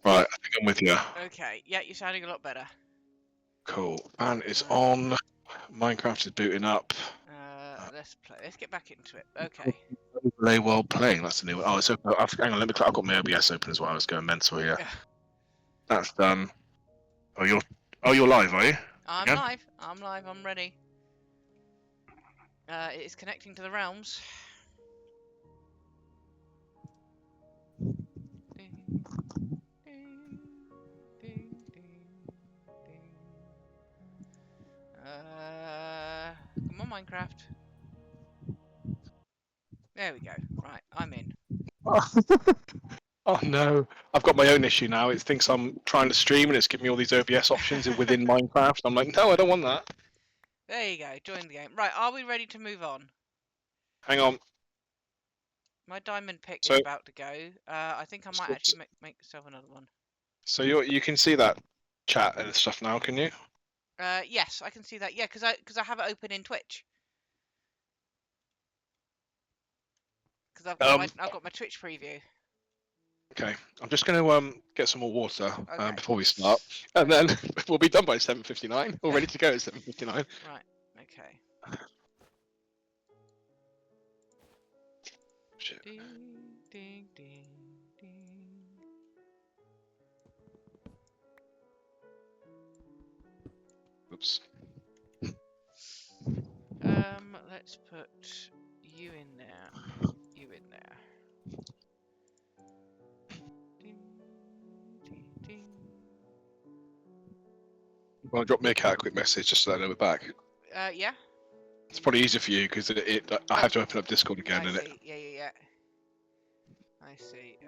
Right, I think I'm with you. Okay, yeah, you're sounding a lot better. Cool. Fan is on. Minecraft is booting up. Let's play. Let's get back into it. Okay. Play while playing. That's the new one. Oh, it's open. Hang on, let me. I've got my OBS open as well. I was going mental here. That's done. Oh, you're live, are you? I'm Again? live. I'm live. I'm ready. It is connecting to the realms. Ding, ding, ding, ding, ding. Come on, Minecraft. There we go. Right, I'm in. Oh no, I've got my own issue now. It thinks I'm trying to stream and it's giving me all these OBS options within Minecraft. I'm like, no, I don't want that. There you go. Join the game. Right, are we ready to move on? Hang on. My diamond pick So, is about to go. I think I might actually make myself another one. so you can see that chat and stuff now, can you? Yes, I can see that. Yeah, because I have it open in Twitch. Because I've got my Twitch preview. Okay, I'm just going to get some more water Okay. before we start, and then we'll be done by 7:59. We're ready to go at 7:59. Right. Okay. Shit. Ding, ding, ding, ding. Oops. Let's put you in there. You in there. Ding, ding, ding. Well, drop me a quick message just so I know we're back. Yeah. It's probably easier for you because I have to open up Discord again, I innit? see. Yeah. I see.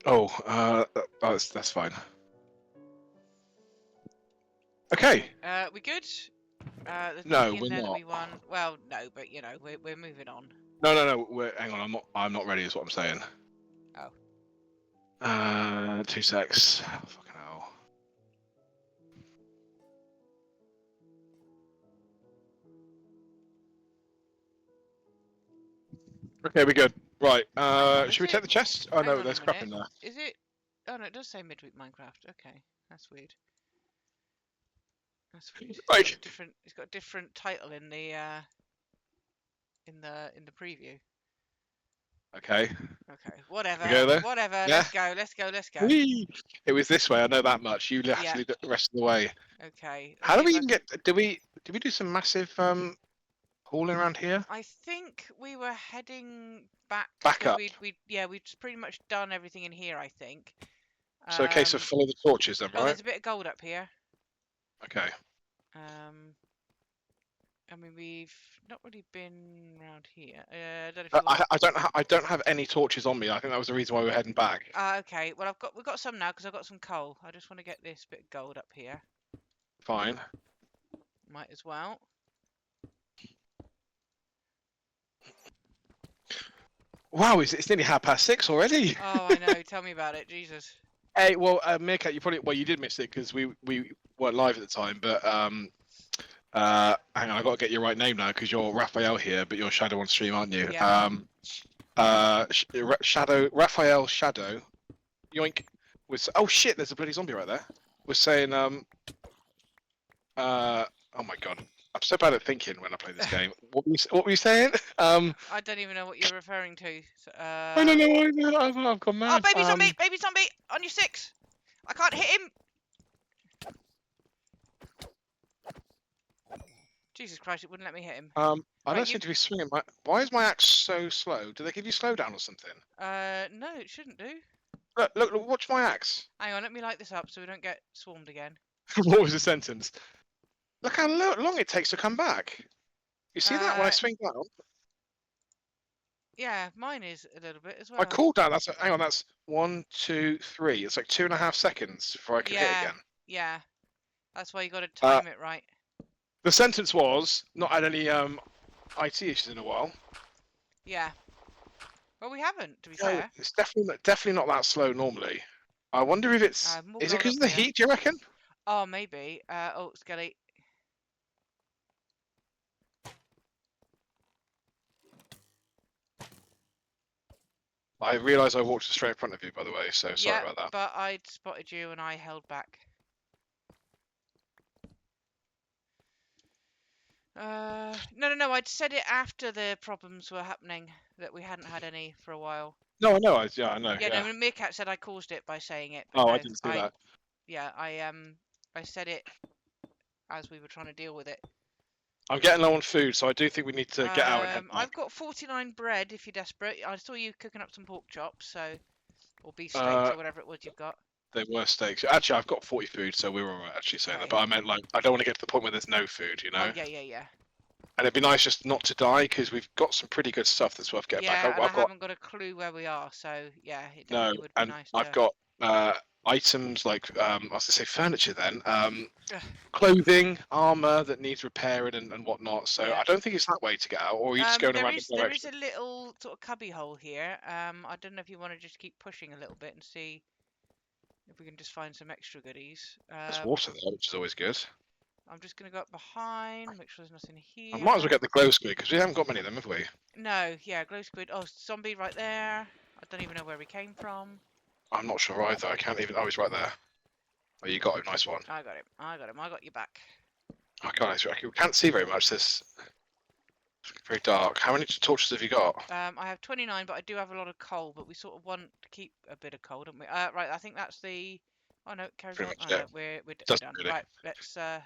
Oh, that's fine. Okay. We good? There's No, nothing in we're there that not. we won. Well, no, but you know, we're moving on. No. Hang on. I'm not ready. Is what I'm saying. Oh. 2 secs. Oh, fucking hell. Okay, we're good. Right. Should we take the chest? Oh no, there's crap in there. Is it? Oh no, it does say midweek Minecraft. Okay, that's weird. That's weird. Right. It's got a different title in the preview. Okay. Okay. Whatever. We go there? Whatever. Yeah. Let's go. Whee! It was this way. I know that much. You have to do the rest of the way. Okay. How do we even get? Did we do some massive hauling around here? I think we were heading back. Back up. We'd pretty much done everything in here. I think. So a case of follow the torches then, right? Oh, there's a bit of gold up here. Okay. I mean, we've not really been around here. I don't have any torches on me. I think that was the reason why we were heading back. Okay. Well, we've got some now because I've got some coal. I just want to get this bit of gold up here. Fine. Might as well. Wow, it's nearly 6:30 already. Oh, I know. Tell me about it, Jesus. Hey, well, Meerkat, you did miss it because we weren't live at the time. But hang on, I got to get your right name now because you're Raphael here, but you're Shadow on stream, aren't you? Yeah. Raphael Shadow, yoink. Oh shit, there's a bloody zombie right there. Was saying oh my god, I'm so bad at thinking when I play this game. What were you saying? I don't even know what you're referring to. I don't know. I've gone mad. Oh, baby zombie! Baby zombie! On your 6! I can't hit him! Jesus Christ, it wouldn't let me hit him. I don't seem to be swinging my... Why is my axe so slow? Do they give you slowdown or something? No, it shouldn't do. Look, watch my axe. Hang on, let me light this up so we don't get swarmed again. What was the sentence? Look how long it takes to come back. You see that when I swing down? Yeah, mine is a little bit as well. My cooldown, hang on, that's 1, 2, 3. It's like 2.5 seconds before I can hit again. Yeah, that's why you got to time it right. The sentence was, not had any IT issues in a while. Yeah. Well, we haven't, to be fair. It's definitely not that slow normally. I wonder if it's... is it because of the heat, do you reckon? Oh, maybe. Oh, Skelly. I realised I walked straight in front of you, by the way, so sorry Yeah, about that. but I'd spotted you and I held back. No. I'd said it after the problems were happening, that we hadn't had any for a while. No, I know. I know. Yeah, Yeah. no, Meerkat said I caused it by saying it, but Oh, no, I didn't see that. yeah, I said it as we were trying to deal with it. I'm getting low on food, so I do think we need to get out and head back. I've got 49 bread if you're desperate. I saw you cooking up some pork chops, so or beef steaks or whatever it was you've got. They were steaks. Actually, I've got 40 food, so we were alright actually saying that. But I meant like I don't want to get to the point where there's no food, you know. Oh yeah. And it'd be nice just not to die because we've got some pretty good stuff that's worth getting back. Yeah, and I I've got haven't got a clue where we are, so yeah, it no, definitely would be and nice I've to. got items like I was gonna say furniture then, Ugh. clothing, armor that needs repairing and whatnot. So Yeah. I don't think it's that way to get out, or are you just going around the There is direction? a little sort of cubby hole here. I don't know if you want to just keep pushing a little bit and see if we can just find some extra goodies. There's water there, which is always good. I'm just gonna go up behind, make sure there's nothing I here. might as well get the glow squid because we haven't got many of them, have we? No, yeah, glow squid. Oh, zombie right there. I don't even know where we came from. I'm not sure either. I can't even. Oh, he's right there. Oh, you got him. Nice one. I got him. I got your back. I can't. We can't see very much. This very dark. How many torches have you got? I have 29, but I do have a lot of coal. But we sort of want to keep a bit of coal, don't we? Right. I think that's the. Oh no, it carries Pretty on. much, Oh yeah. no, we're Doesn't done. really. Right, let's go.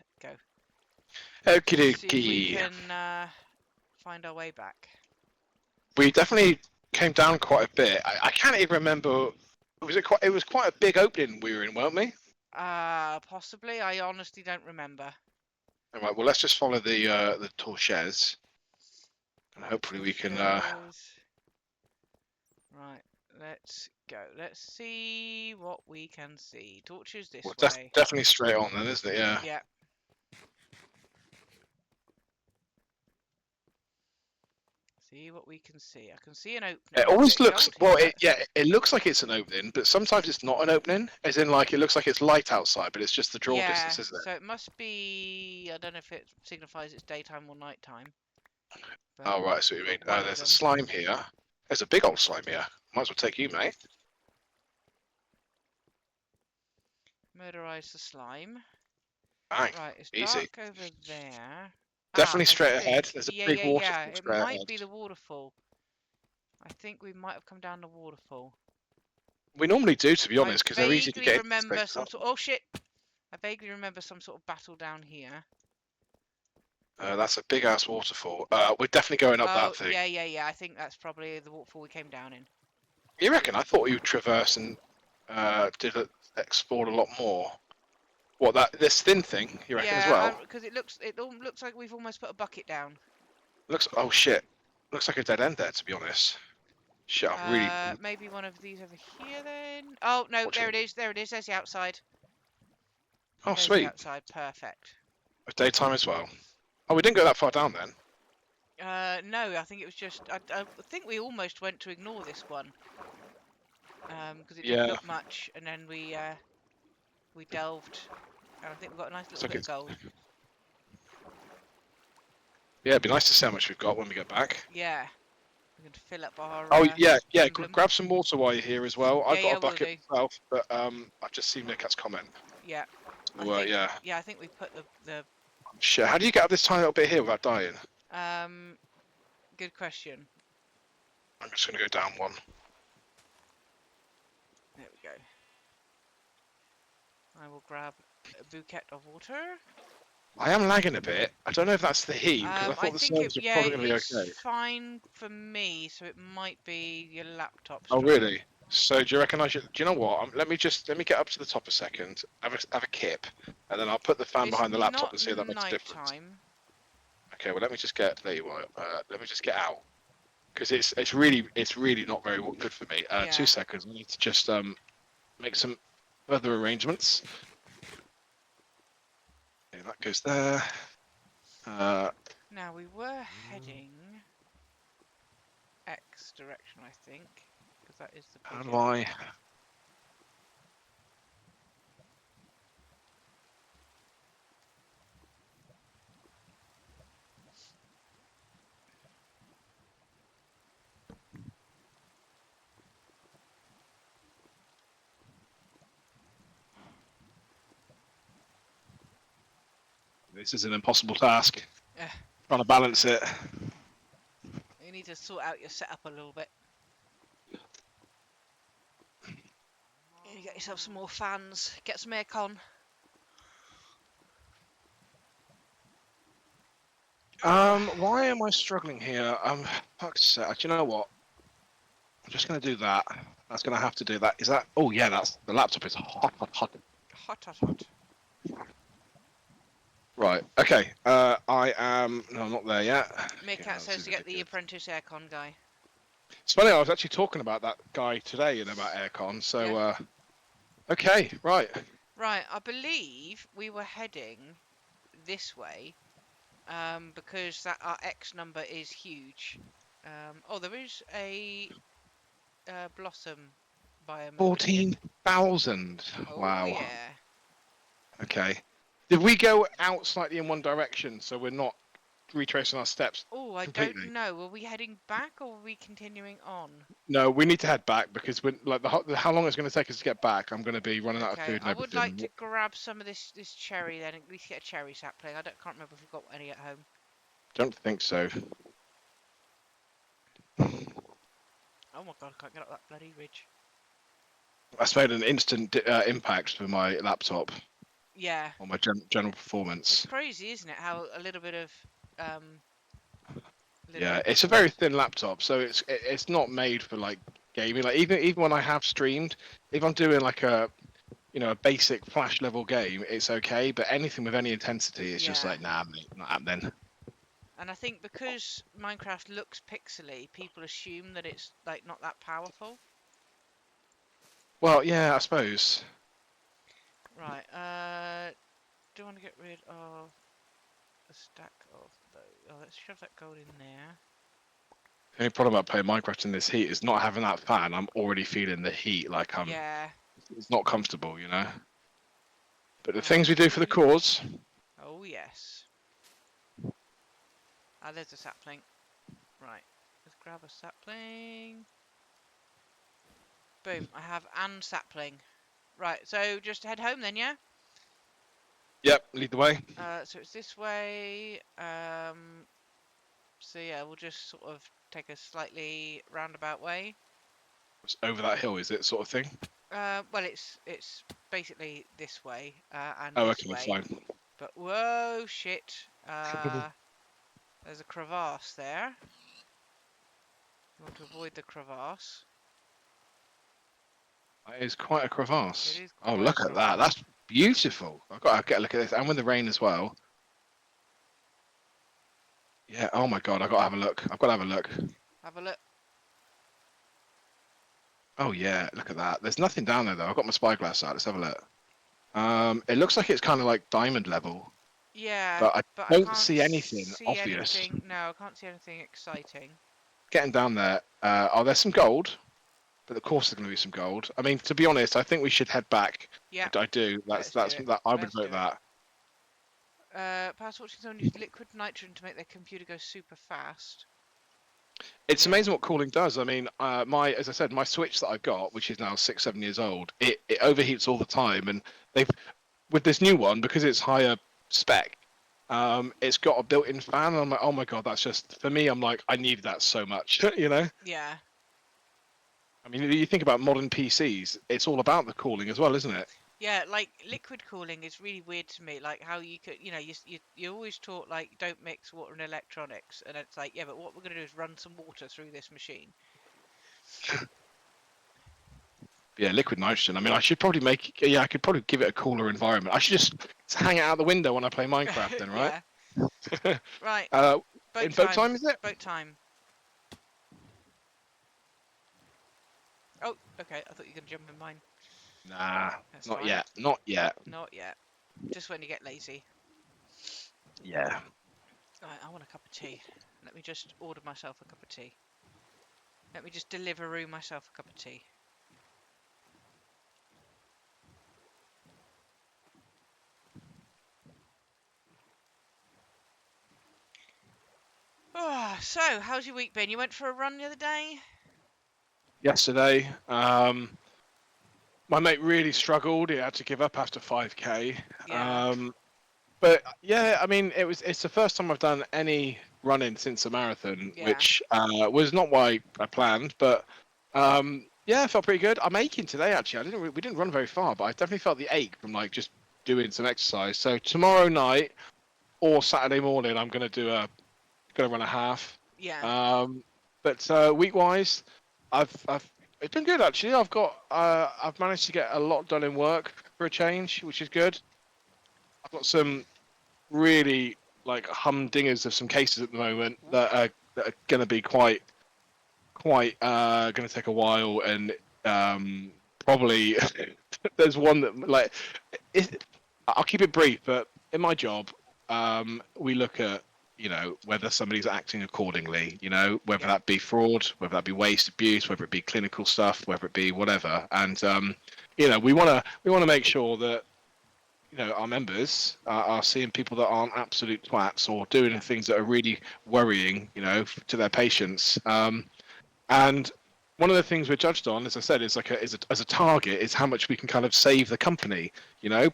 Okie See if we dokie. can find our way back. We definitely came down quite a bit. I can't even remember. It was quite a big opening we were in, weren't we? Possibly. I honestly don't remember. All right. Well, let's just follow the torches, and hopefully we can. Right, let's go. Let's see what we can see. Torches this Well, way. definitely straight on then, isn't it? Yeah. Yeah. See what we can see. I can see an opening. It always Bit looks cold well. here. It looks like it's an opening, but sometimes it's not an opening. As in, like it looks like it's light outside, but it's just the draw distance, isn't it? So it must be. I don't know if it signifies it's daytime or nighttime. Oh right, I see what you mean. There's a slime here. There's a big old slime here. Might as well take you, mate. Murderize the slime. Bang. Right, it's Easy. dark over there. Definitely straight ahead. There's a big waterfall It straight might ahead. be the waterfall. I think we might have come down the waterfall. We normally do, to be honest, because they're easy to get. Remember some sort. Oh shit! I vaguely remember some sort of battle down here. That's a big ass waterfall. We're definitely going up that thing. Yeah. I think that's probably the waterfall we came down in. You reckon? I thought you traversed and explored a lot more. What this thin thing? You reckon as well? Because it looks like we've almost put a bucket down. Looks. Oh shit! Looks like a dead end there, to be honest. Shit, I'm really. Maybe one of these over here then. Oh no, there it is. There it is. There's the outside. Oh There's sweet. The outside, perfect. Daytime as well. Oh, we didn't go that far down then. No, I think it was just. I think we almost went to ignore this one. Because it didn't look much, and then we delved, and I think we got a nice little bit of gold. Yeah, it'd be nice to see how much we've got when we get back. Yeah, we can fill up our. Oh yeah. Grab some water while you're here as well. I've got a bucket myself, but I've just seen Nickat's comment. Yeah. Yeah, I think we put the. Shit, how do you get up this tiny little bit here without dying? Good question. I'm just gonna go down one. There we go. I will grab a bouquet of water. I am lagging a bit. I don't know if that's the heat, because I thought the servers were probably going to be okay. It's fine for me, so it might be your laptop. Oh really? So do you reckon I should? Do you know what? Let me get up to the top a second. Have a kip, and then I'll put the fan behind the laptop and see if that makes a difference. Okay, well let me just get. There you are. Let me just get out, because it's really not very good for me. 2 seconds. I need to just make some other arrangements. Okay, that goes there. Now we were heading X direction, I think, because that is the. How do I? This is an impossible task. Yeah. Trying to balance it. You need to sort out your setup a little bit. You get yourself some more fans. Get some aircon. Why am I struggling here? Fuck's sake. Do you know what? I'm just going to do that. That's going to have to do that. Is that? Oh yeah, that's the laptop is hot. Hot. Right. Okay. I am. No, I'm not there yet. Meerkat says to get the apprentice aircon guy. It's funny. I was actually talking about that guy today and about aircon. So, yeah. Okay. Right. Right. I believe we were heading this way, because that our X number is huge. Oh, there is a blossom biome. 14,000. Oh, Wow. yeah. Okay. Did we go out slightly in one direction so we're not retracing our steps? Oh, I completely? don't know. Were we heading back or were we continuing on? No, we need to head back because we're like how long it's going to take us to get back. I'm going to be running out of food and I would everything. like to grab some of this cherry then. At least get a cherry sapling. Can't remember if we've got any at home. Don't think so. Oh my god, I can't get up that bloody ridge. That's made an instant impact for my laptop. Yeah. On my general performance. It's crazy, isn't it? How a little bit of yeah, it's a very thin laptop, so it's not made for like gaming. Like even when I have streamed, if I'm doing like a a basic flash level game, it's okay. But anything with any intensity, it's just like nah, mate, not happening. And I think because Minecraft looks pixely, people assume that it's like not that powerful. Well, yeah, I suppose. Right. Do I want to get rid of a stack of those? Oh, let's shove that gold in there. The only problem about playing Minecraft in this heat is not having that fan. I'm already feeling the heat, like Yeah. It's not comfortable, you know. But the things we do for the cause. Oh yes. Ah, there's a sapling. Right. Let's grab a sapling. Boom. I have an sapling. Right. So just head home then, yeah. Yep. Lead the way. So it's this way. So yeah, we'll just sort of take a slightly roundabout way. It's over that hill, is it, sort of thing? Well, it's basically this way and this way. Fine. But whoa, shit! There's a crevasse there. You want to avoid the crevasse. That is quite a crevasse. It is. Oh, look at that! That's beautiful. I've got to get a look at this, and with the rain as well. Yeah. Oh my God! I've got to have a look. I've got to have a look. Have a look. Oh yeah, look at that. There's nothing down there though. I've got my spyglass out. Let's have a look. It looks like it's kind of like diamond level. Yeah, but I don't can't see anything obvious. No, I can't see anything exciting. Getting down there. Oh, there's some gold. But of course, there's going to be some gold. I mean, to be honest, I think we should head back. Yeah, I do. I would vote that. Power Torching Zone use liquid nitrogen to make their computer go super fast. It's amazing what cooling does. I mean, as I said, my Switch that I've got, which is now 6-7 years old, it overheats all the time. And with this new one, because it's higher spec, it's got a built-in fan. And I'm like, oh my God, that's just, for me, I'm like, I need that so much, you know? Yeah. I mean, you think about modern PCs, it's all about the cooling as well, isn't it? Yeah, like liquid cooling is really weird to me. Like how you could, you always taught like don't mix water and electronics, and it's like, yeah, but what we're gonna do is run some water through this machine. Yeah, liquid nitrogen. I mean, I should probably I could probably give it a cooler environment. I should just hang it out the window when I play Minecraft then, right? Yeah. Right. Boat time, is it? Boat time. Oh, okay. I thought you were gonna jump in mine. Nah, not yet. Not yet. Not yet. Just when you get lazy. Yeah. Right, I want a cup of tea. Let me just order myself a cup of tea. Let me just Deliveroo myself a cup of tea. Oh, so, how's your week been? You went for a run the other day? Yesterday, my mate really struggled. He had to give up after 5k. Yeah. But yeah, I mean, it's the first time I've done any running since a marathon, which was not what I planned, but yeah, it felt pretty good. I'm aching today actually. We didn't run very far, but I definitely felt the ache from like just doing some exercise. So tomorrow night or Saturday morning, I'm gonna run a half. Yeah. But week wise, I've it's been good actually. I've managed to get a lot done in work for a change, which is good. I've got some really like humdingers of some cases at the moment that are going to be quite going to take a while, and probably there's one that like I'll keep it brief, but in my job we look at whether somebody's acting accordingly, whether that be fraud, whether that be waste, abuse, whether it be clinical stuff, whether it be whatever, and we want to make sure that our members are seeing people that aren't absolute twats or doing things that are really worrying, to their patients. And one of the things we're judged on, as I said, is as a target, is how much we can kind of save the company,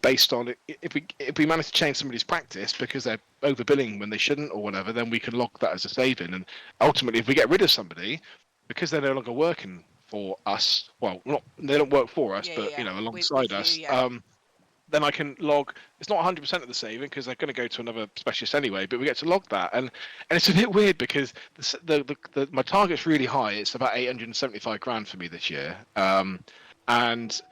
based on if we manage to change somebody's practice because they're overbilling when they shouldn't or whatever, then we can log that as a saving. And ultimately, if we get rid of somebody because they're no longer working for us, well, they don't work for us, but alongside us. Then I can log. It's not 100% of the saving because they're going to go to another specialist anyway. But we get to log that, and it's a bit weird because my target's really high. It's about 875 grand for me this year. And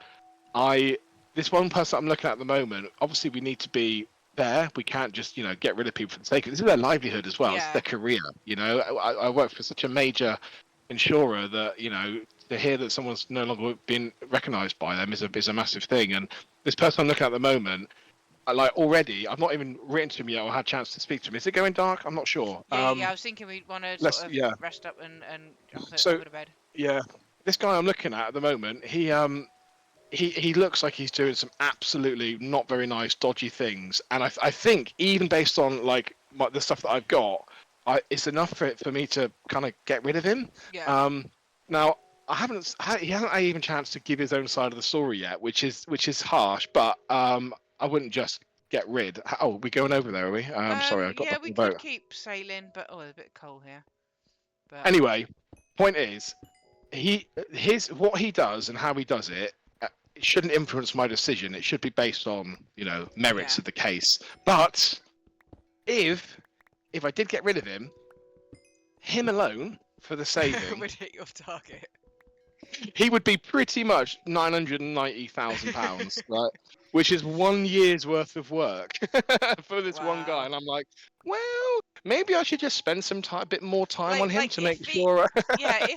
this one person I'm looking at the moment. Obviously, we need to be there. We can't just get rid of people for the sake of it. This is their livelihood as well. It's their career. I work for such a major insurer that to hear that someone's no longer being recognised by them is a massive thing. And this person I'm looking at the moment, already, I've not even written to him yet or had a chance to speak to him. Is it going dark? I'm not sure. Yeah. I was thinking we'd want to sort of rest up and go to bed. Yeah, this guy I'm looking at the moment, he looks like he's doing some absolutely not very nice, dodgy things, and I think even based on like the stuff that I've got, it's enough for me to kind of get rid of him. Yeah. Now he hasn't had even chance to give his own side of the story yet, which is harsh, but I wouldn't just get rid. Oh, we're going over there, are we? Sorry, I got yeah, the we boat. could keep sailing, but it's a bit cold here. But anyway, point is, what he does and how he does it. It shouldn't influence my decision. It should be based on merits of the case. But if I did get rid of him alone for the saving would hit your target. He would be pretty much £990,000, right? Which is 1 year's worth of work for this one guy. And I'm like, well, maybe I should just spend a bit more time on him to make sure. Yeah,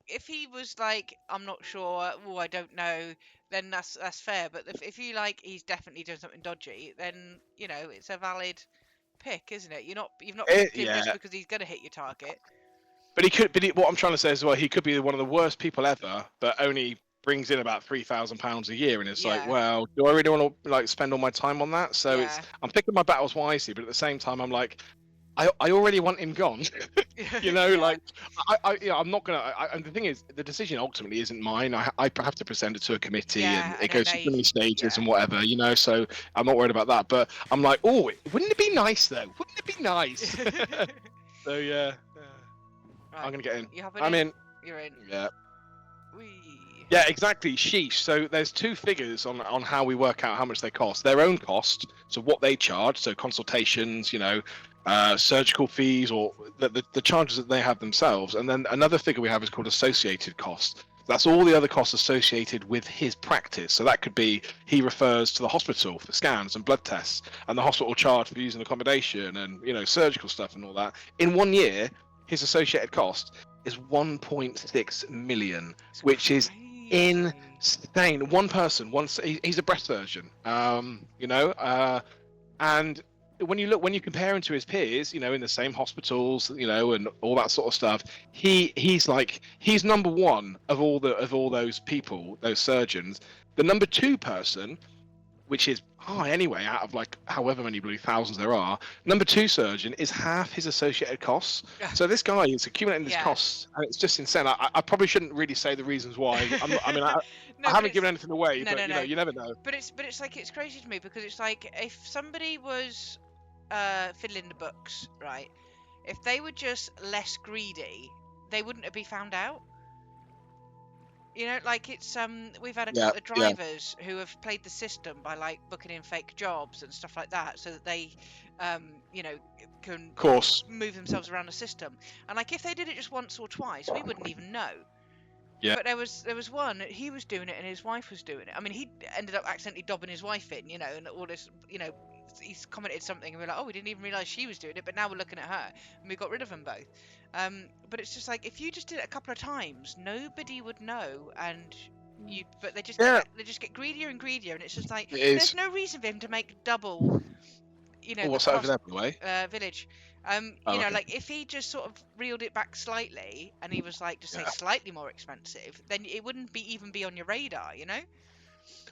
if he was like, I'm not sure, I don't know, then that's fair. But if you like, he's definitely doing something dodgy, then it's a valid pick, isn't it? You've not picked him just because he's going to hit your target. But he could. But what I'm trying to say is, well, he could be one of the worst people ever, but only brings in about £3,000 a year, and it's like, well, do I really want to spend all my time on that? So I'm picking my battles wisely, but at the same time, I'm like, I already want him gone. Like I'm not gonna. And the thing is, the decision ultimately isn't mine. I have to present it to a committee, and it goes through so many stages and whatever, So I'm not worried about that. But I'm like, oh, wouldn't it be nice though? Wouldn't it be nice? So yeah. Right. I'm gonna get in. I'm in. You're in. Yeah. Yeah, exactly. Sheesh. So there's two figures on how we work out how much they cost. Their own cost, so what they charge, so consultations, surgical fees, or the charges that they have themselves. And then another figure we have is called associated cost. That's all the other costs associated with his practice. So that could be he refers to the hospital for scans and blood tests, and the hospital charge for using accommodation and surgical stuff and all that. In 1 year, his associated cost is 1.6 million, which is insane. One person, he's a breast surgeon, and when you compare him to his peers, in the same hospitals, and all that sort of stuff, he's number one of all those people, those surgeons. The number two person which is high anyway, out of like however many bloody thousands there are. Number 2 surgeon is half his associated costs. So this guy is accumulating these costs, and it's just insane. I probably shouldn't really say the reasons why. I haven't given anything away, but you know, you never know. But it's like, it's crazy to me, because it's like, if somebody was fiddling the books, right? If they were just less greedy, they wouldn't be found out. You know, like, it's we've had a couple of drivers who have played the system by like booking in fake jobs and stuff like that, so that they you know, can move themselves around the system. And like, if they did it just once or twice, we wouldn't even know. Yeah. But there was one, he was doing it and his wife was doing it. I mean, he ended up accidentally dobbing his wife in, you know, and all this, you know, he's commented something and we're like, oh, we didn't even realise she was doing it, but now we're looking at her, and we got rid of them both. But it's just like, if you just did it a couple of times, nobody would know, and but they just get greedier and greedier, and it's just like, there's no reason for him to make double, you know. What's that over there, by the way? Village. You know, like, if he just sort of reeled it back slightly and he was like, just say slightly more expensive, then it wouldn't even be on your radar, you know?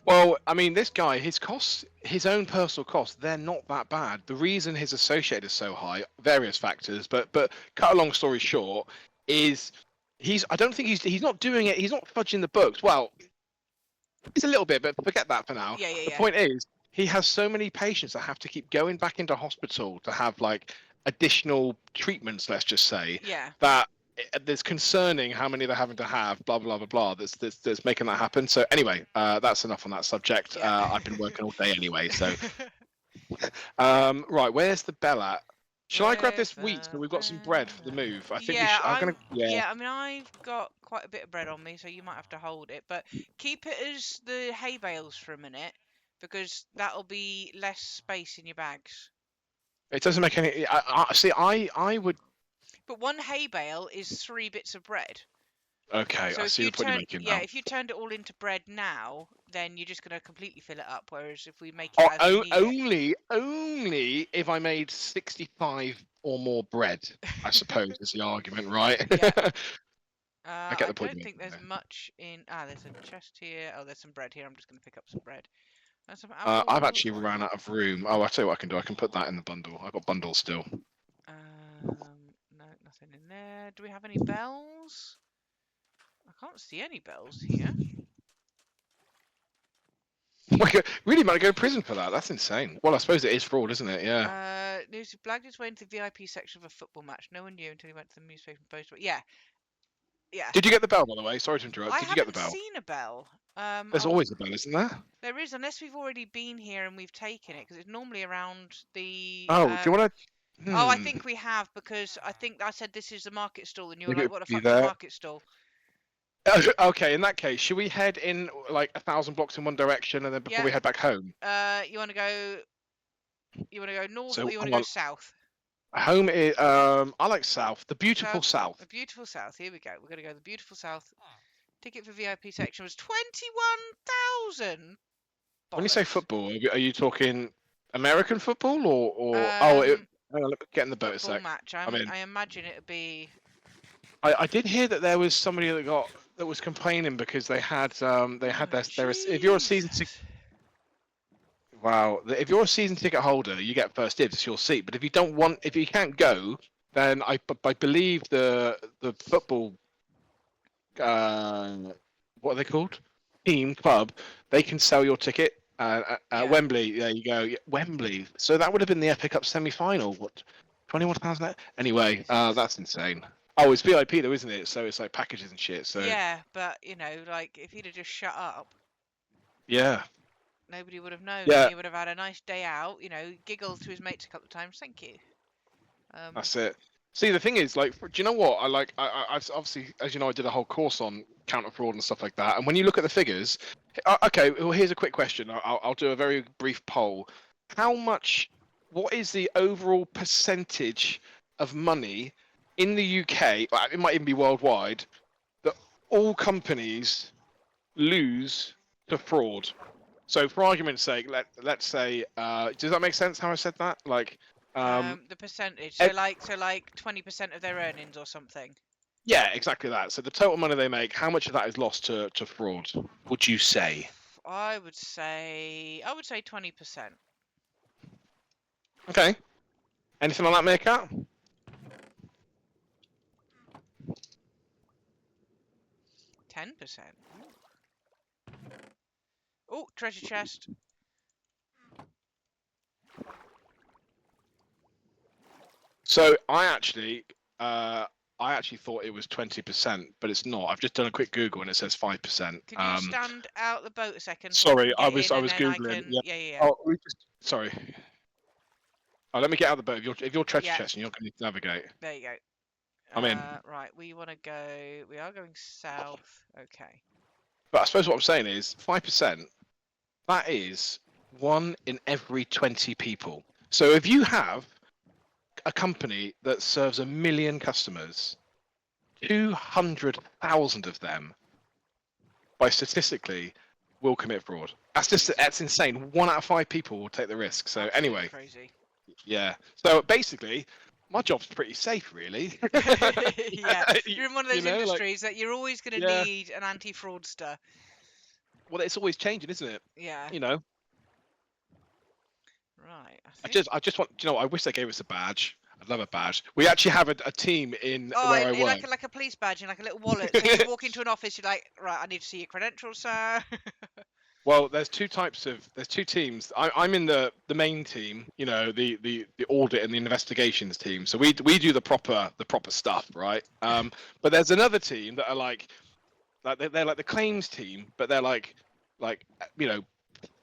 Well, I mean, this guy, his costs, his own personal costs, they're not that bad. The reason his associated is so high, various factors, but cut a long story short, is I don't think he's not doing it, he's not fudging the books. Well, he's a little bit, but forget that for now. The point is, he has so many patients that have to keep going back into hospital to have like additional treatments, let's just say, that there's concerning how many they're having to have, blah blah blah blah. That's making that happen. So anyway, that's enough on that subject. I've been working all day anyway. So right, where's the bell at? Shall I grab this wheat so we've got some bread for the move? I think I'm gonna. I mean, I've got quite a bit of bread on me, so you might have to hold it. But keep it as the hay bales for a minute, because that'll be less space in your bags. It doesn't make any. I would. But one hay bale is 3 bits of bread. Okay, so I see the point you're making now. If you turned it all into bread now, then you're just going to completely fill it up. Whereas if we make it only if I made 65 or more bread, I suppose is the argument, right? I get the point. I don't think there's much in. There's a chest here. Oh, there's some bread here. I'm just going to pick up some bread. Some I've actually ran out of room. Oh, I'll tell you what I can do. I can put that in the bundle. I've got bundles still. No, nothing in there. Do we have any bells? I can't see any bells here. Really might go to prison for that. That's insane. Well, I suppose it is fraud, isn't it? Yeah. News blagged his way into the VIP section of a football match. No one knew until he went to the newspaper and posted. Yeah. Did you get the bell, by the way? Sorry to interrupt. Did you get the bell? I haven't seen a bell. There's always a bell, isn't there? There is, unless we've already been here and we've taken it, because it's normally around the. Oh, do you want to? Oh, I think we have, because I think I said this is the market stall, and you were like, "What the fuck is the market stall?" Okay, in that case, should we head in like 1,000 blocks in one direction, and then before we head back home? You want to go? You want to go north, or you want to go south? Home is I like south. The beautiful south. The beautiful south. Here we go. We're gonna go the beautiful south. Ticket for VIP section was 21,000. When you say football, are you talking American football or get in the boat a sec. Match. I imagine it would be. I did hear that there was somebody that was complaining because they had their if you're a season ticket. Wow, if you're a season ticket holder, you get first dibs. It's your seat. But if you can't go, then I believe the football what are they called? Team club. They can sell your ticket. Wembley, there you go. Yeah, Wembley. So that would have been the FA Cup semi-final. What, 21,000? Anyway, that's insane. Oh, it's VIP though, isn't it? So it's like packages and shit. So yeah, but you know, like if he'd have just shut up, nobody would have known. Yeah, he would have had a nice day out. You know, giggled to his mates a couple of times. Thank you. That's it. See, the thing is, like, do you know what? I've obviously, as you know, I did a whole course on counter fraud and stuff like that. And when you look at the figures, okay, well, here's a quick question. I'll do a very brief poll. What is the overall percentage of money in the UK, it might even be worldwide, that all companies lose to fraud? So, for argument's sake, let's say, does that make sense how I said that? Like, the percentage. So like 20% of their earnings or something. Yeah, exactly that. So the total money they make, how much of that is lost to fraud? Would you say? I would say 20%. Okay. Anything on that, Meerkat? 10%. Oh, treasure chest. So I actually thought it was 20%, but it's not. I've just done a quick Google and it says 5%. Can you stand out the boat a second? Sorry, so I was Googling. Yeah. Oh, sorry. Oh, let me get out of the boat. If you're treasure chest and you're going to need to navigate. There you go. I'm in. Right, we want to go. We are going south. Okay. But I suppose what I'm saying is 5%. That is 1 in every 20 people. So if you have a company that serves 1 million customers, 200,000 of them, by statistically, will commit fraud. That's insane. 1 out of 5 people will take the risk. So Absolutely anyway, crazy. Yeah. So basically, my job's pretty safe, really. Yeah, you're in one of those industries that you're always going to need an anti-fraudster. Well, it's always changing, isn't it? Yeah. You know. Right. I just want. I wish they gave us a badge. I'd love a badge. We actually have a team in where I work. Like a police badge and like a little wallet. So you walk into an office, you're like, right, I need to see your credentials, sir. Well, there's two teams. I'm in the main team, the audit and the investigations team. So we do the proper stuff, right? But there's another team that are like they're like the claims team, but they're like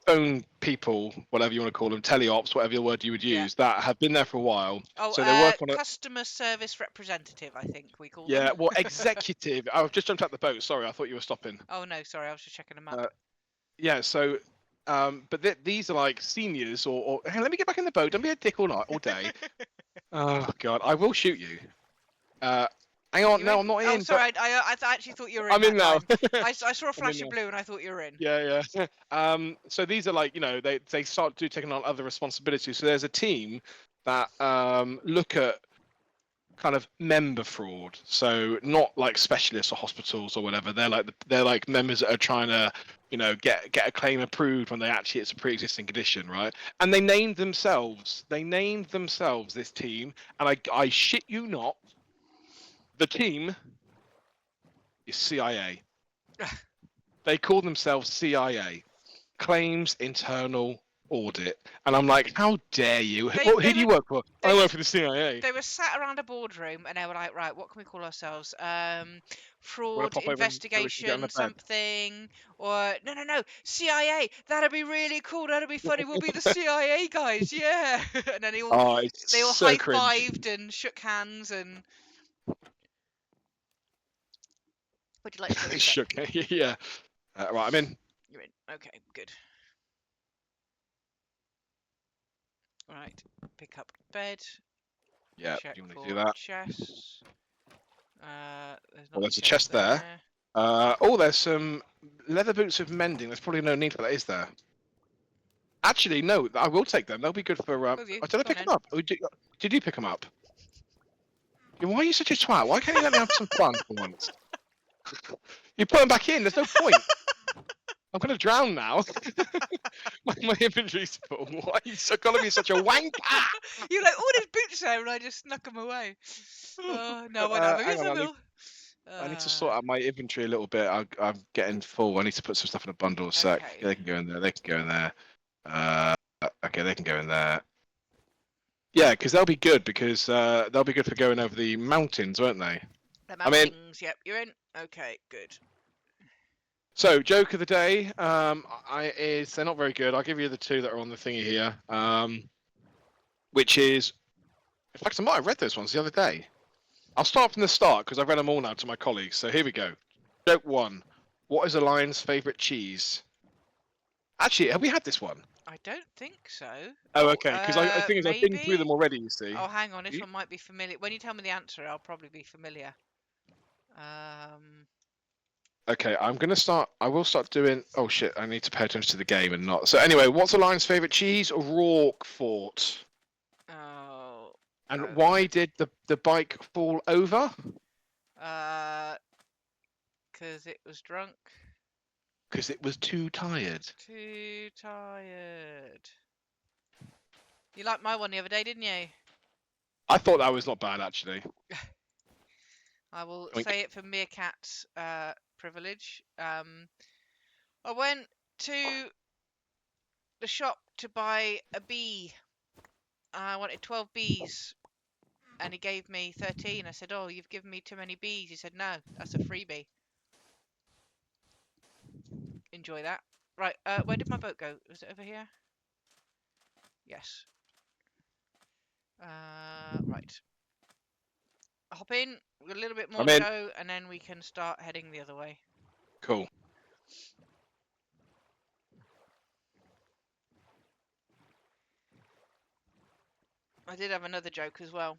phone people, whatever you want to call them, teleops, whatever word you would use, that have been there for a while. Oh, so they work on customer service representative, I think we call them. Yeah, well, executive. I've just jumped out the boat. Sorry, I thought you were stopping. Oh no, sorry, I was just checking them up. Yeah, so, but these are like seniors, or hey, let me get back in the boat. Don't be a dick all day. Oh God, I will shoot you. Hang on, no, I'm not in. Oh, sorry, I actually thought you were in. I'm in now. I saw a flash of blue and I thought you were in. Yeah. So these are like, they start taking on other responsibilities. So there's a team that look at kind of member fraud. So not like specialists or hospitals or whatever. They're like members that are trying to, get a claim approved when it's a pre-existing condition, right? And they named themselves. This team, and I shit you not. The team is CIA. They call themselves CIA, Claims Internal Audit. And I'm like, how dare you? Who do you work for? I work for the CIA. They were sat around a boardroom and they were like, right, what can we call ourselves? Fraud investigation something, or no, CIA. That'd be really cool. That'd be funny. We'll be the CIA guys, yeah. And then they all so high-fived and shook hands and. Would you like to go? Shook, yeah. Right, I'm in. You're in. Okay, good. Right, pick up bed. Yeah, check do you want for to do that? Chests. There's a chest there. There's some leather boots with mending. There's probably no need for that, is there? Actually, no. I will take them. They'll be good for. Did I pick them up? Did you pick them up? Why are you such a twat? Why can't you let me have some fun for once? You put them back in. There's no point. I'm gonna drown now. my inventory's full. Why are you gonna be such a wanker? You're like, oh, there's boots there, and I just snuck them away. Oh, no, I need to sort out my inventory a little bit. I'm getting full. I need to put some stuff in a bundle. Sec. Okay. Yeah, they can go in there. They can go in there. Okay, they can go in there. Yeah, because they'll be good they'll be good for going over the mountains, won't they? The mountains. Yep, you're in. Okay, good. So, joke of the day they're not very good. I'll give you the two that are on the thingy here, which is, in fact, I might have read those ones the other day. I'll start from the start because I've read them all now to my colleagues. So here we go. Joke 1. What is a lion's favourite cheese? Actually, have we had this one? I don't think so. Oh, okay. Because I think I've been through them already, you see. Oh, hang on. This one might be familiar. When you tell me the answer, I'll probably be familiar. Okay, I will start doing. Oh shit! I need to pay attention to the game and not. So anyway, what's a lion's favourite cheese? Roquefort. Oh. And why did the bike fall over? Because it was drunk. because it was too tired. Too tired. You liked my one the other day, didn't you? I thought that was not bad, actually. I will Oink. say it for Meerkat's privilege. I went to the shop to buy a bee. I wanted 12 bees, and he gave me 13. I said, "Oh, you've given me too many bees." He said, "No, that's a freebie. Enjoy that." Right, where did my boat go? Was it over here? Yes. Right. Hop in, a little bit more I'm in. show, and then we can start heading the other way. Cool. I did have another joke as well.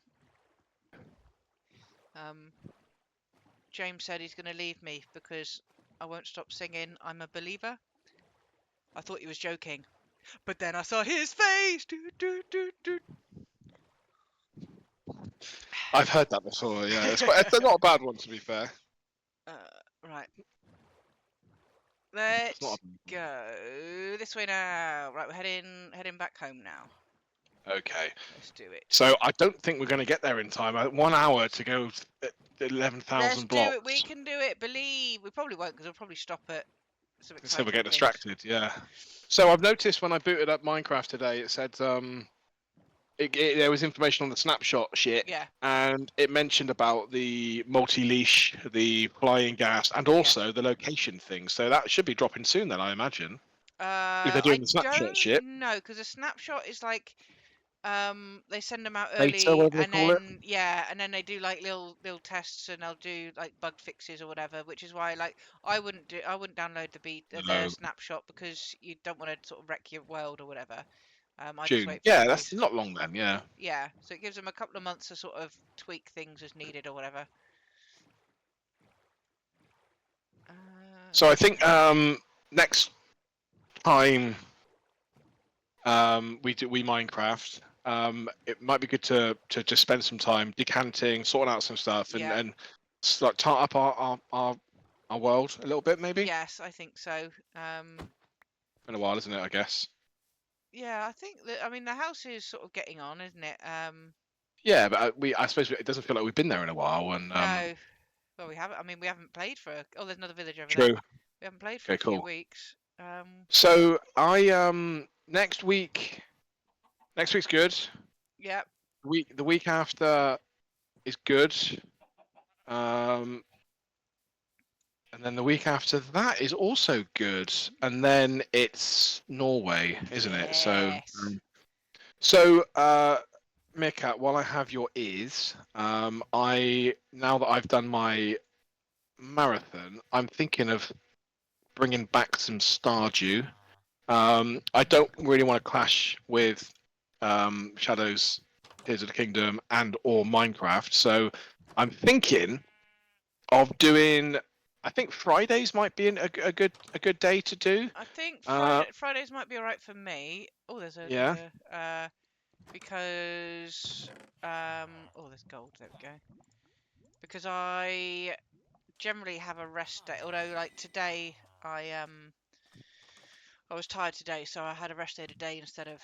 James said he's going to leave me because I won't stop singing "I'm a Believer." I thought he was joking, but then I saw his face. Do, do, do, do. I've heard that before. Yeah, it's not a bad one, to be fair. Right. Let's go this way now. Right, we're heading back home now. Okay. Let's do it. So I don't think we're going to get there in time. 1 hour to go 11,000 blocks. Let's do it. We can do it. Believe. We probably won't because we'll probably stop at some exciting So we get things. distracted. Yeah. So I've noticed when I booted up Minecraft today, it said there was information on the snapshot shit. Yeah. And it mentioned about the multi-leash, the flying gas, and also the location thing. So that should be dropping soon, then I imagine. If they're doing the snapshot shit. No, because a snapshot is like, they send them out Beta, early, whatever they and call it. then and then they do like little tests, and they'll do like bug fixes or whatever. Which is why, like, I wouldn't download the snapshot because you don't want to sort of wreck your world or whatever. I just wait for Yeah, that's not long then. Yeah. Yeah, so it gives them a couple of months to sort of tweak things as needed or whatever. So I think next time we Minecraft, it might be good to just spend some time decanting, sorting out some stuff, and start tart up our world a little bit, maybe. Yes, I think so. Been a while, isn't it? I guess. Yeah, I think that. I mean, the house is sort of getting on, isn't it? Yeah, but I suppose it doesn't feel like we've been there in a while, and no. Well, we haven't. I mean, we haven't played for. Oh, there's another village over true. there. We haven't played for a few weeks. So next week's good. Yep. The week after is good. And then the week after that is also good. And then it's Norway, isn't it? So Meerkat, while I have your ears, now that I've done my marathon, I'm thinking of bringing back some Stardew. I don't really want to clash with Shadows, Tears of the Kingdom, and or Minecraft. So I'm thinking of doing. I think Fridays might be a good day to do. I think Fridays might be alright for me. Oh, there's because there's gold. There we go. Because I generally have a rest day. Although, like today, I was tired today, so I had a rest day today instead of,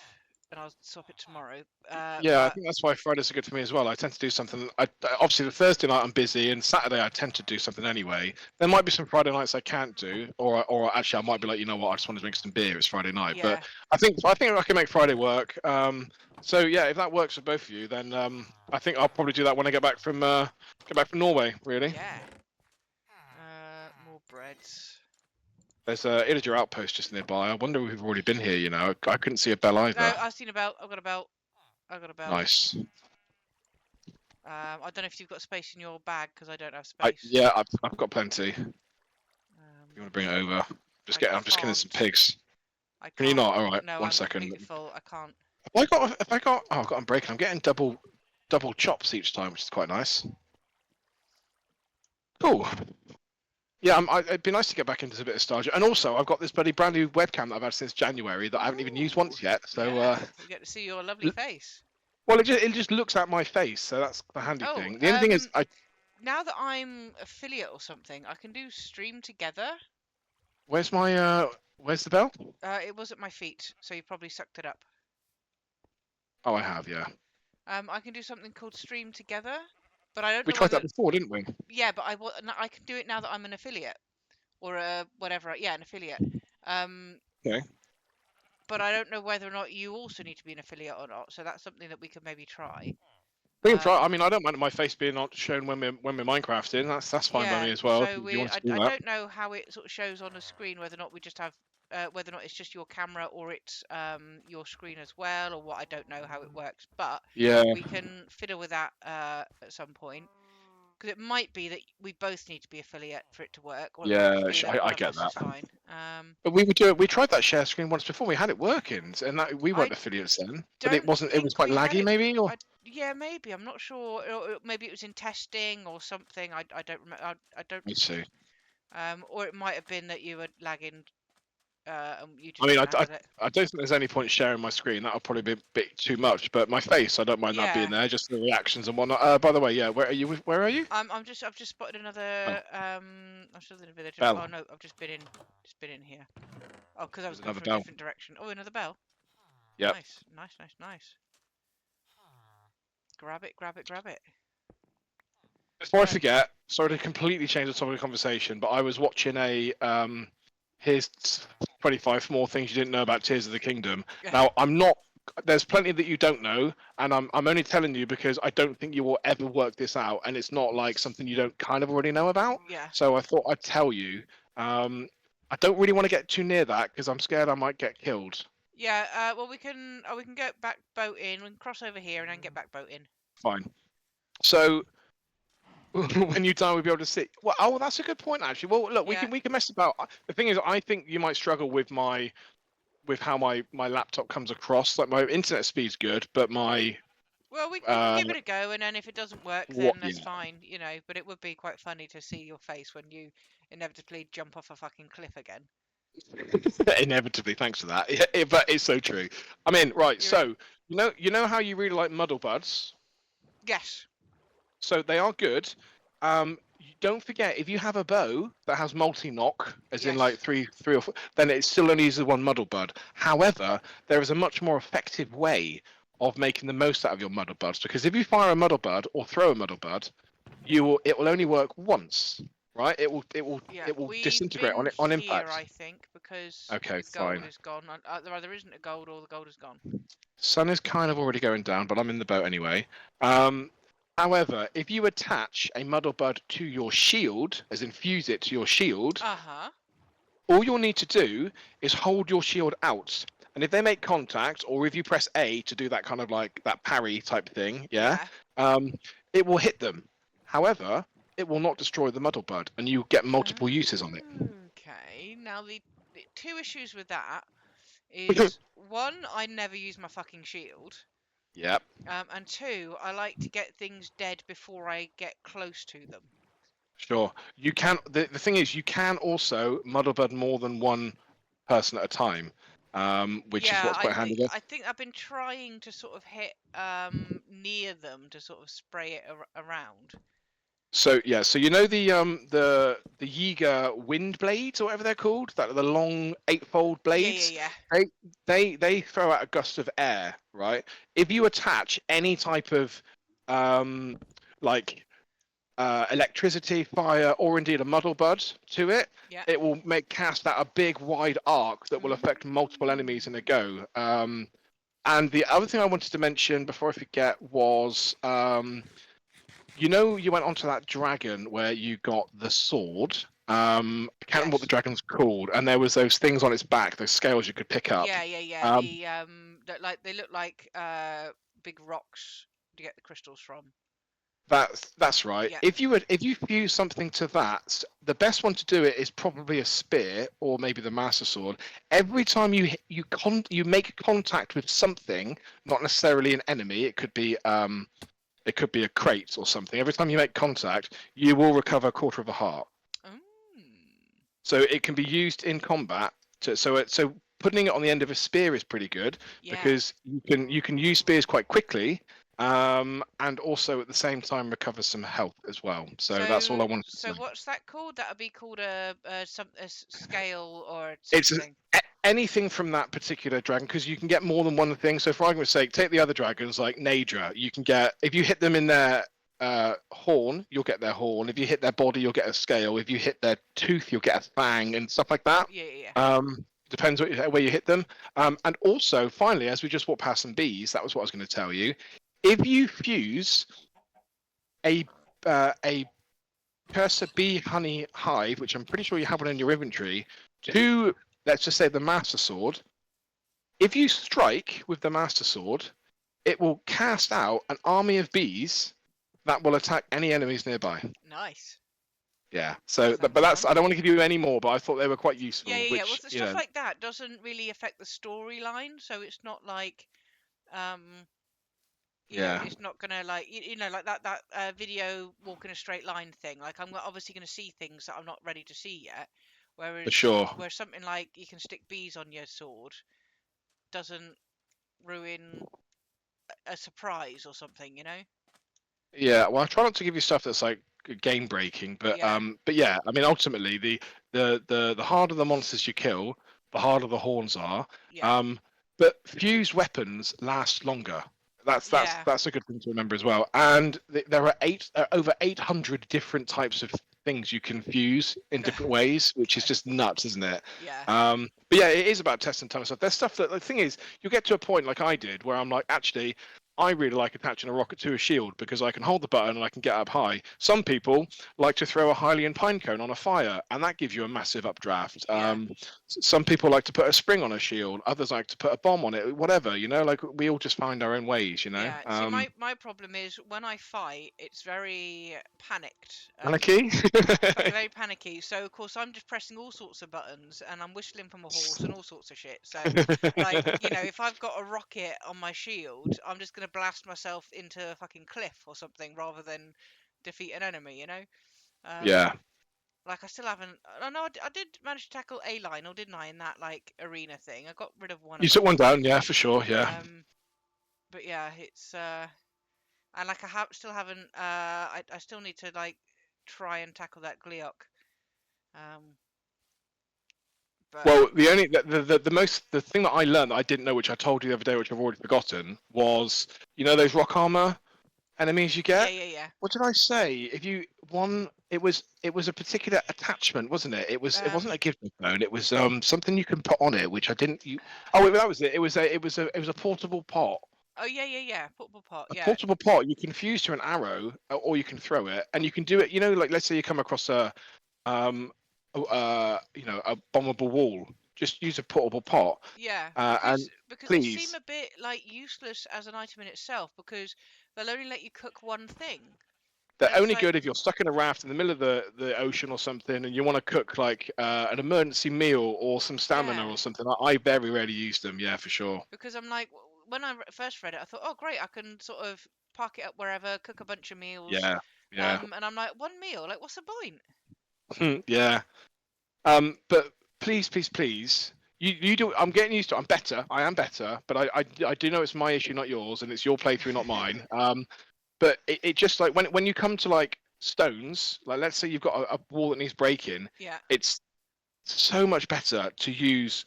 and I'll swap it tomorrow. I think that's why Fridays are good for me as well. I tend to do something. Obviously, the Thursday night I'm busy, and Saturday I tend to do something anyway. There might be some Friday nights I can't do, or actually I might be like, you know what, I just want to drink some beer. It's Friday night, but I think I can make Friday work. So yeah, if that works for both of you, then I think I'll probably do that when I get back from Norway. Really. Yeah. More breads. There's a Illager outpost just nearby. I wonder if we've already been here. You know, I couldn't see a bell either. No, I've seen a bell. I've got a bell. Nice. I don't know if you've got space in your bag because I don't have space. I've got plenty. You want to bring it over? I'm just killing some pigs. Can you not? All right. No, 1 second. I'm full. I can't. Have I got? Oh, I've got unbreaking. I'm getting double chops each time, which is quite nice. Cool. Yeah, it'd be nice to get back into a bit of Stardew. And also, I've got this bloody brand new webcam that I've had since January that I haven't even used once yet. So you get to see your lovely face. Well, it just looks at my face, so that's the handy thing. The only thing is, now that I'm affiliate or something, I can do stream together. Where's my where's the bell? It was at my feet, so you probably sucked it up. Oh, I have, yeah. I can do something called stream together, but I don't We know tried whether. that before, didn't we? Yeah, but I can do it now that I'm an affiliate or whatever. Yeah, an affiliate. Okay. But I don't know whether or not you also need to be an affiliate or not. So that's something that we could maybe try. We can try. I mean, I don't mind my face being not shown when we're Minecrafting. That's fine by Yeah. me as well. So If you want to do I that. don't know how it sort of shows on the screen, whether or not we just have whether or not it's just your camera or it's your screen as well, or what. I don't know how it works, but Yeah. we can fiddle with that at some point. Because it might be that we both need to be affiliate for it to work, or it might Yeah, just be that I one of get us that. is fine. But we would do it. We tried that share screen once before. We had it working, and that we weren't I affiliates then. But it don't wasn't. It was think quite we had laggy, it. maybe. Or Yeah, maybe. I'm not sure. Or maybe it was in testing or something. I don't remember. I don't. let's see. Or it might have been that you were lagging. And you I just mean, didn't have it. I don't think there's any point sharing my screen. That'll probably be a bit too much. But my face, I don't mind that being Yeah. there. Just the reactions and whatnot. By the way, yeah. Where are you? Where are you? I've just spotted Oh, another. I'm still in a village. Oh bell. no, I've just been in here. Oh, because I was There's coming another from a bell. different direction. Oh, another bell. Yep. Nice. Grab it. Before I forget, sorry to completely change the topic of conversation, but I was watching here's 25 more things you didn't know about Tears of the Kingdom. Now, I'm not. There's plenty that you don't know, and I'm only telling you because I don't think you will ever work this out, and it's not like something you don't kind of already know about. Yeah. So I thought I'd tell you. I don't really want to get too near that because I'm scared I might get killed. Yeah. Well, we can get back boat in. We can cross over here and then get back boat in. Fine. So when you die, we'll be able to see. Well, oh, that's a good point, actually. Well, look, Yeah. we can mess about. The thing is, I think you might struggle with how my laptop comes across. Like my internet speed's good, but my Well, we can give it a go, and then if it doesn't work, what? then that's Yeah, fine, you know. But it would be quite funny to see your face when you inevitably jump off a fucking cliff again. inevitably, thanks for that. Yeah, but it's so true. I mean, right? You're So you know how you really like muddle buds. Yes. So they are good. Don't forget, if you have a bow that has multi-knock, as in like Yes. three or four, then it still only uses one muddle bud. However, there is a much more effective way of making the most out of your muddle buds, because if you fire a muddle bud or throw a muddle bud, it will only work once, right? Yeah. It will We've disintegrate been on here, impact. I think, because Okay, the gold fine. is gone. There either isn't a gold or the gold is gone. Sun is kind of already going down, but I'm in the boat anyway. However, if you attach a muddle bud to your shield, as in fuse it to your shield, all you'll need to do is hold your shield out. And if they make contact, or if you press A to do that kind of like that parry type thing, it will hit them. However, it will not destroy the muddle bud, and you get multiple uses on it. Okay. Now the two issues with that is one, I never use my fucking shield. Yep. And two, I like to get things dead before I get close to them. Sure. You can. The thing is, you can also muddle bud more than one person at a time, which is what's quite handy. I think I've been trying to sort of hit near them to sort of spray it around. So yeah, so you know the Yiga wind blades or whatever they're called, that the long eightfold blades. Yeah. They throw out a gust of air, right? If you attach any type of like electricity, fire, or indeed a muddle bud to it, it will cast out a big wide arc that will affect multiple enemies in a go. And the other thing I wanted to mention before I forget was you know, you went onto that dragon where you got the sword. I can't remember what the dragon's called, and there was those things on its back, those scales you could pick up. Yeah. They look like big rocks to get the crystals from. That's right. Yeah. If you fuse something to that, the best one to do it is probably a spear or maybe the master sword. Every time you make contact with something, not necessarily an enemy, it could be a crate or something. Every time you make contact, you will recover a quarter of a heart. So it can be used in combat. So putting it on the end of a spear is pretty good because you can use spears quite quickly, and also at the same time recover some health as well. So that's all I wanted to say. So what's that called? That would be called a scale or It's something. anything from that particular dragon, because you can get more than one thing. So for argument's sake, take the other dragons like Nadra. You can get, if you hit them in their horn, you'll get their horn. If you hit their body, you'll get a scale. If you hit their tooth, you'll get a fang and stuff like that. Yeah. Depends where you hit them. And also, finally, as we just walked past some bees, that was what I was going to tell you. If you fuse a cursor bee honey hive, which I'm pretty sure you have one in your inventory, to, let's just say, the master sword, if you strike with the master sword, it will cast out an army of bees that will attack any enemies nearby. Nice. Yeah. So, but that's, I don't want to give you any more, but I thought they were quite useful. Yeah. Which, Well, stuff like that doesn't really affect the storyline, so it's not like, you know, it's not gonna like like that video walk in a straight line thing. Like I'm obviously gonna see things that I'm not ready to see yet. Whereas, for sure, where something like you can stick bees on your sword doesn't ruin a surprise or something, you know? Yeah. Well, I try not to give you stuff that's like game breaking, but yeah, I mean, ultimately, the harder the monsters you kill, the harder the horns are. Yeah. But fused weapons last longer. That's a good thing to remember as well. And there are over 800 different types of things you can fuse in different ways, which is just nuts, isn't it? Yeah. But yeah, it is about testing time stuff. There's stuff that, the thing is, you get to a point like I did where I'm like, actually, I really like attaching a rocket to a shield because I can hold the button and I can get up high. Some people like to throw a Hylian pine cone on a fire, and that gives you a massive updraft. Some people like to put a spring on a shield. Others like to put a bomb on it. Whatever, you know. Like we all just find our own ways, you know. Yeah. See, my problem is when I fight, it's very panicked. Panicky. Very panicky. So of course I'm just pressing all sorts of buttons and I'm whistling from a horse and all sorts of shit. So like, you know, if I've got a rocket on my shield, I'm just gonna blast myself into a fucking cliff or something rather than defeat an enemy, you know? Yeah. Like I still haven't. I know I did manage to tackle a line, or didn't I? In that like arena thing, I got rid of one. You took one down, yeah, for sure, yeah. But yeah, it's and like still haven't. I still need to like try and tackle that Gleok. But well, the thing that I learned that I didn't know, which I told you the other day, which I've already forgotten, was, you know, those rock armor enemies you get. Yeah. What did I say? If you it was a particular attachment, wasn't it? It wasn't a gift phone. It was something you can put on it, which I didn't. That was it. It was a portable pot. Oh yeah. Portable pot. A portable pot you can fuse to an arrow, or you can throw it, and you can do it. You know, like let's say you come across a a bombable wall. Just use a portable pot. Yeah, because they seem a bit like useless as an item in itself because they'll only let you cook one thing. They're only good if you're stuck in a raft in the middle of the ocean or something, and you want to cook like an emergency meal or some stamina or something. I very rarely use them. Yeah, for sure. Because I'm like, when I first read it, I thought, oh great, I can sort of park it up wherever, cook a bunch of meals. Yeah. And I'm like, one meal, like what's the point? Yeah. But please. You do. I'm getting used to it. I'm better. I am better. But I do know it's my issue, not yours, and it's your playthrough, not mine. But it just like when you come to like stones, like let's say you've got a wall that needs breaking. Yeah. It's so much better to use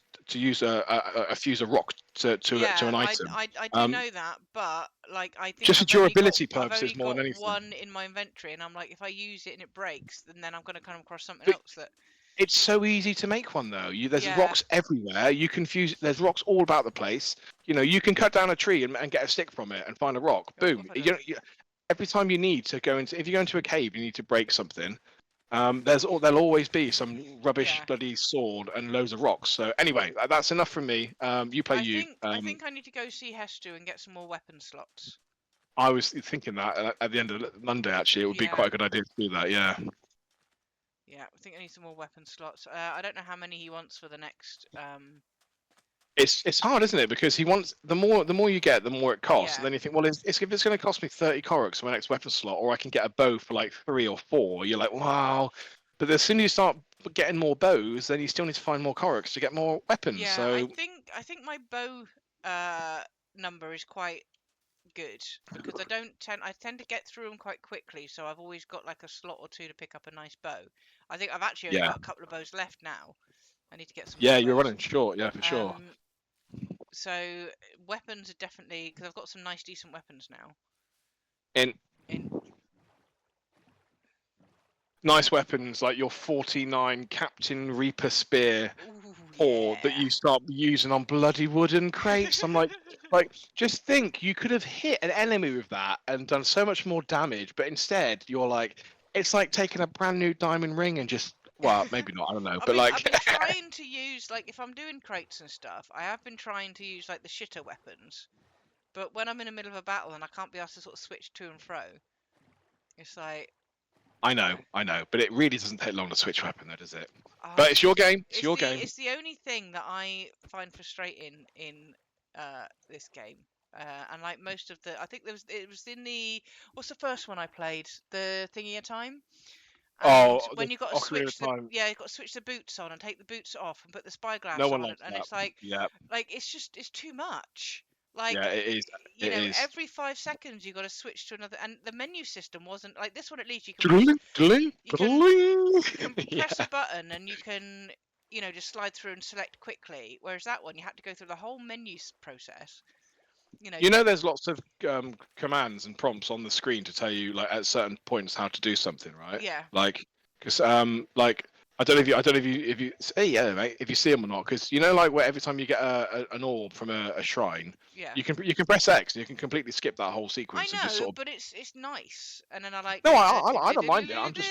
a fuse of rock to an item. I do know that, but like I think just for durability purposes more than anything. One in my inventory, and I'm like, if I use it and it breaks, then I'm going to come across something else that. It's so easy to make one though. There's rocks everywhere. You can fuse. There's rocks all about the place. You know, you can cut down a tree and get a stick from it and find a rock. Boom. Every time you need to go into, if you go into a cave, you need to break something. There'll always be some rubbish bloody sword and loads of rocks. So anyway, that's enough from me. You play. I think I need to go see Hestu and get some more weapon slots. I was thinking that at the end of Monday, actually, it would be quite a good idea to do that. Yeah. Yeah, I think I need some more weapon slots. I don't know how many he wants for the next. It's hard, isn't it? Because he wants the more you get, the more it costs. And then you think, well, if it's going to cost me 30 Koroks for my next weapon slot, or I can get a bow for like 3 or 4. You're like, wow. But as soon as you start getting more bows, then you still need to find more Koroks to get more weapons. Yeah, so I think my bow number is quite good because I tend to get through them quite quickly, so I've always got like a slot or two to pick up a nice bow. I think I've actually only got a couple of bows left now. I need to get some more bows. You're running short, for sure. So weapons are definitely, because I've got some nice decent weapons now. In nice weapons like your 49 Captain Reaper spear that you start using on bloody wooden crates. I'm like, just think, you could have hit an enemy with that and done so much more damage, but instead you're like, it's like taking a brand new diamond ring and just, well, maybe not, I don't know, but I've been trying to use, like, if I'm doing crates and stuff, I have been trying to use like the shitter weapons, but when I'm in the middle of a battle and I can't be asked to sort of switch to and fro, it's like, I know, but it really doesn't take long to switch weapon, though, does it? But it's your game. It's your game. It's the only thing that I find frustrating in this game, and like most of the, I think it was in the, what's the first one I played? The Thingy of Time. And when you got to switch you got to switch the boots on and take the boots off and put the spyglass on, and it's like, it's too much. Like, it is. You know, every 5 seconds you got to switch to another, and the menu system wasn't like this one. At least you can press a button and you can, you know, just slide through and select quickly. Whereas that one, you had to go through the whole menu process. You know, there's lots of commands and prompts on the screen to tell you, like, at certain points how to do something, right? Yeah. Like, because like, I don't know if you mate, if you see them or not, because you know, like, where every time you get an orb from a shrine, you can press X and you can completely skip that whole sequence. I know, and just sort of... but it's nice, and then I like. No, I don't mind it. I'm just.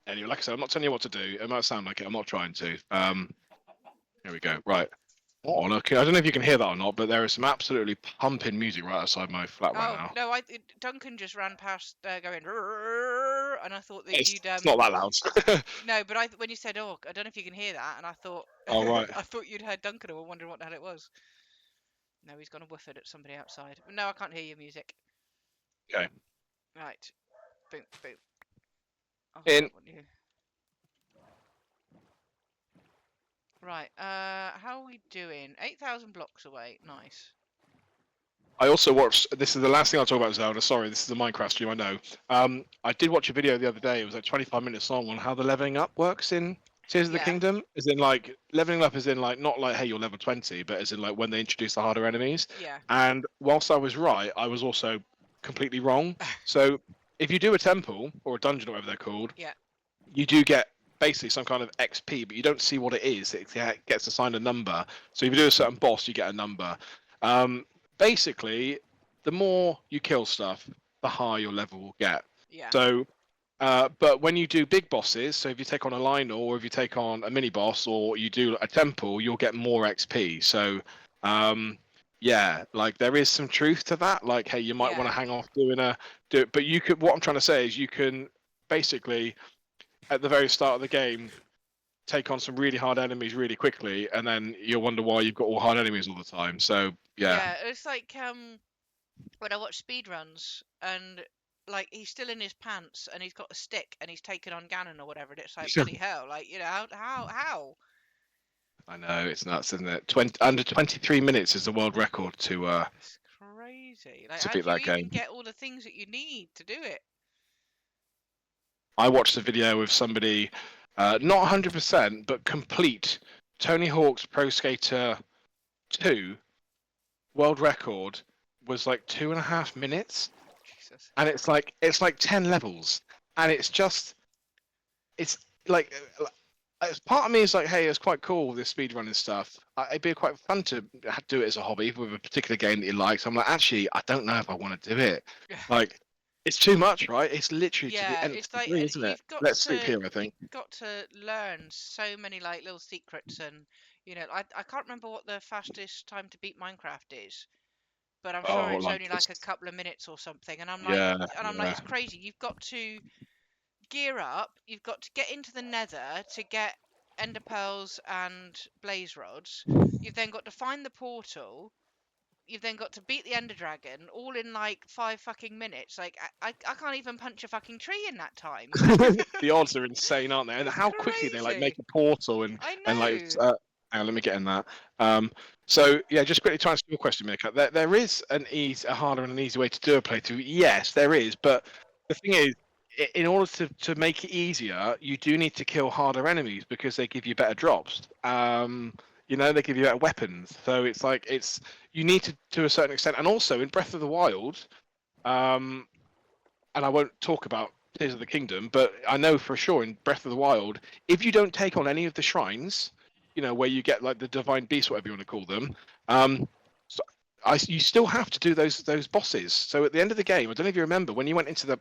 Anyway, like I said, I'm not telling you what to do. It might sound like it. I'm not trying to. Here we go. Right. Oh, look, I don't know if you can hear that or not, but there is some absolutely pumping music right outside my flat right now. No, Duncan just ran past going, and I thought that you'd. It's not that loud. No, but when you said, "Oh, I don't know if you can hear that," and I thought, oh right, I thought you'd heard Duncan and were wondering what the hell it was. No, he's gone and woofed at somebody outside. No, I can't hear your music. Okay. Right. Boom, boom. In. Right, how are we doing? 8,000 blocks away. Nice. I also watched, this is the last thing I'll talk about Zelda, sorry, this is a Minecraft stream, I know. I did watch a video the other day, it was like 25 minutes long, on how the leveling up works in Tears of the Kingdom. As in, like, leveling up as in, like, not like, hey, you're level 20, but as in, like, when they introduce the harder enemies. Yeah. And whilst I was right, I was also completely wrong. So, if you do a temple, or a dungeon, or whatever they're called, you do get basically some kind of XP, but you don't see what it is. It gets assigned a number. So if you do a certain boss, you get a number. Basically, the more you kill stuff, the higher your level will get. Yeah. So, but when you do big bosses, so if you take on a Lionel, or if you take on a mini boss, or you do a temple, you'll get more XP. So, yeah, like there is some truth to that. Like, hey, you might want to hang off but you could. What I'm trying to say is, you can basically, at the very start of the game, take on some really hard enemies really quickly, and then you'll wonder why you've got all hard enemies all the time. So yeah, it's like when I watch speedruns and like he's still in his pants and he's got a stick and he's taken on Ganon or whatever, and it's like bloody hell, like, you know, how? I know, it's nuts, isn't it? Under 23 minutes is the world record to it's crazy. Like, how do you even get all the things that you need to do it? I watched a video with somebody, not 100%, but complete Tony Hawk's Pro Skater 2 world record was like 2.5 minutes. Jesus. And it's like 10 levels, and it's like, part of me is like, hey, it's quite cool, this speedrunning stuff. It'd be quite fun to do it as a hobby with a particular game that you like. So I'm like, actually, I don't know if I want to do it. Like, it's too much, right? It's literally to the nth degree, isn't it? Let's sleep here, I think. You've got to learn so many like little secrets, and you know, I can't remember what the fastest time to beat Minecraft is, but I'm sure it's only like a couple of minutes or something. And I'm like, like, it's crazy. You've got to gear up. You've got to get into the Nether to get Ender Pearls and Blaze Rods. You've then got to find the portal. You've then got to beat the Ender Dragon, all in like 5 fucking minutes. Like, I can't even punch a fucking tree in that time. The odds are insane, aren't they? And how quickly they like make a portal and I know. And like, hang on, let me get in that. So yeah, just quickly to answer your question, Mika. There is a harder and an easy way to do a playthrough. Yes, there is, but the thing is, in order to make it easier, you do need to kill harder enemies because they give you better drops. They give you better weapons. So it's like you need to a certain extent, and also in Breath of the Wild, and I won't talk about Tears of the Kingdom, but I know for sure in Breath of the Wild, if you don't take on any of the shrines, where you get like the divine beasts, whatever you want to call them, so you still have to do those bosses. So at the end of the game, I don't know if you remember when you went into the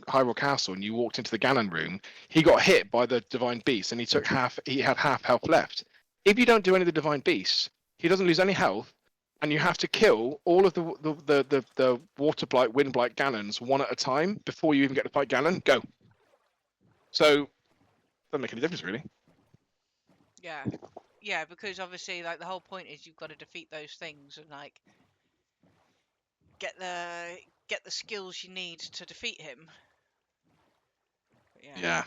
Hyrule Castle and you walked into the Ganon room, he got hit by the divine beast and he had half health left. If you don't do any of the divine beasts, he doesn't lose any health, and you have to kill all of the water blight, wind blight Ganons one at a time before you even get to fight Ganon. Go. So doesn't make any difference really. Yeah, because obviously, like the whole point is you've got to defeat those things and like get the skills you need to defeat him. Yeah.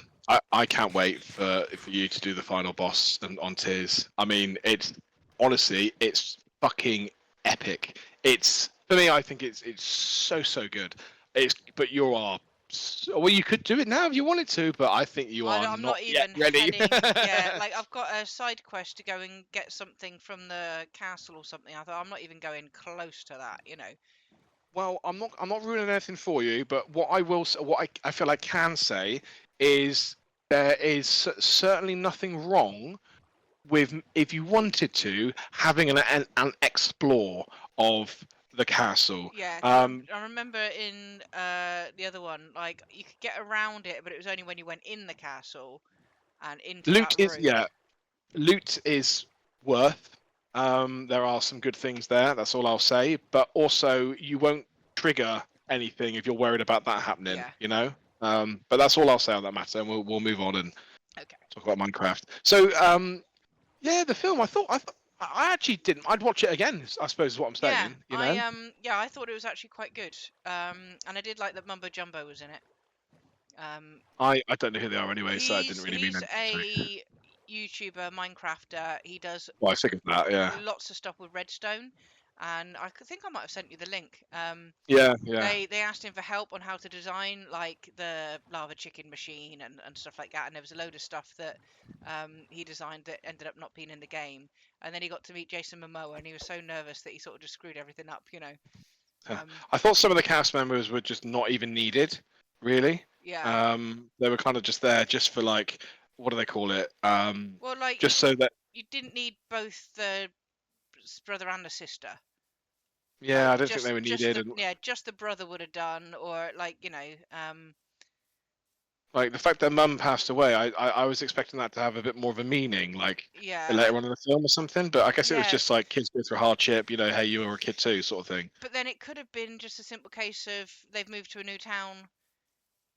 I can't wait for you to do the final boss on Tears. I mean, it's fucking epic. For me, I think it's so good. But you are well, you could do it now if you wanted to, but I think I'm not yet even ready. heading. Yeah, like I've got a side quest to go and get something from the castle or something. I thought I'm not even going close to that. Well, I'm not ruining anything for you, but what I feel I can say is there is certainly nothing wrong with, if you wanted to, having an explore of the castle. Yeah, because I remember in the other one, like you could get around it, but it was only when you went in the castle and into Loot that is room. loot is worth. There are some good things there. That's all I'll say. But also, you won't trigger anything if you're worried about that happening. Yeah. But that's all I'll say on that matter, and we'll move on and Okay. talk about Minecraft. So, yeah, the film. I actually didn't. I'd watch it again. I suppose is what I'm saying. I thought it was actually quite good. And I did like that Mumbo Jumbo was in it. I don't know who they are anyway, so it didn't really mean He's anything to me. a YouTuber, Minecrafter. He does Well, I figured that. Yeah. lots of stuff with redstone, and think I might have sent you the link. Yeah. They asked him for help on how to design like the lava chicken machine and stuff like that, and there was a load of stuff that he designed that ended up not being in the game. And then he got to meet Jason Momoa, and he was so nervous that he sort of just screwed everything up. I thought some of the cast members were just not even needed, really. Yeah. They were kind of just there just for like, what do they call it? Well, like just so that. you didn't need both the brother and the sister. Yeah, Like, I don't think they were needed. Just the brother would have done, or like like the fact that Mum passed away, I was expecting that to have a bit more of a meaning, like later on in the film or something. But I guess it was just like kids go through hardship, hey, you were a kid too, sort of thing. But then it could have been just a simple case of they've moved to a new town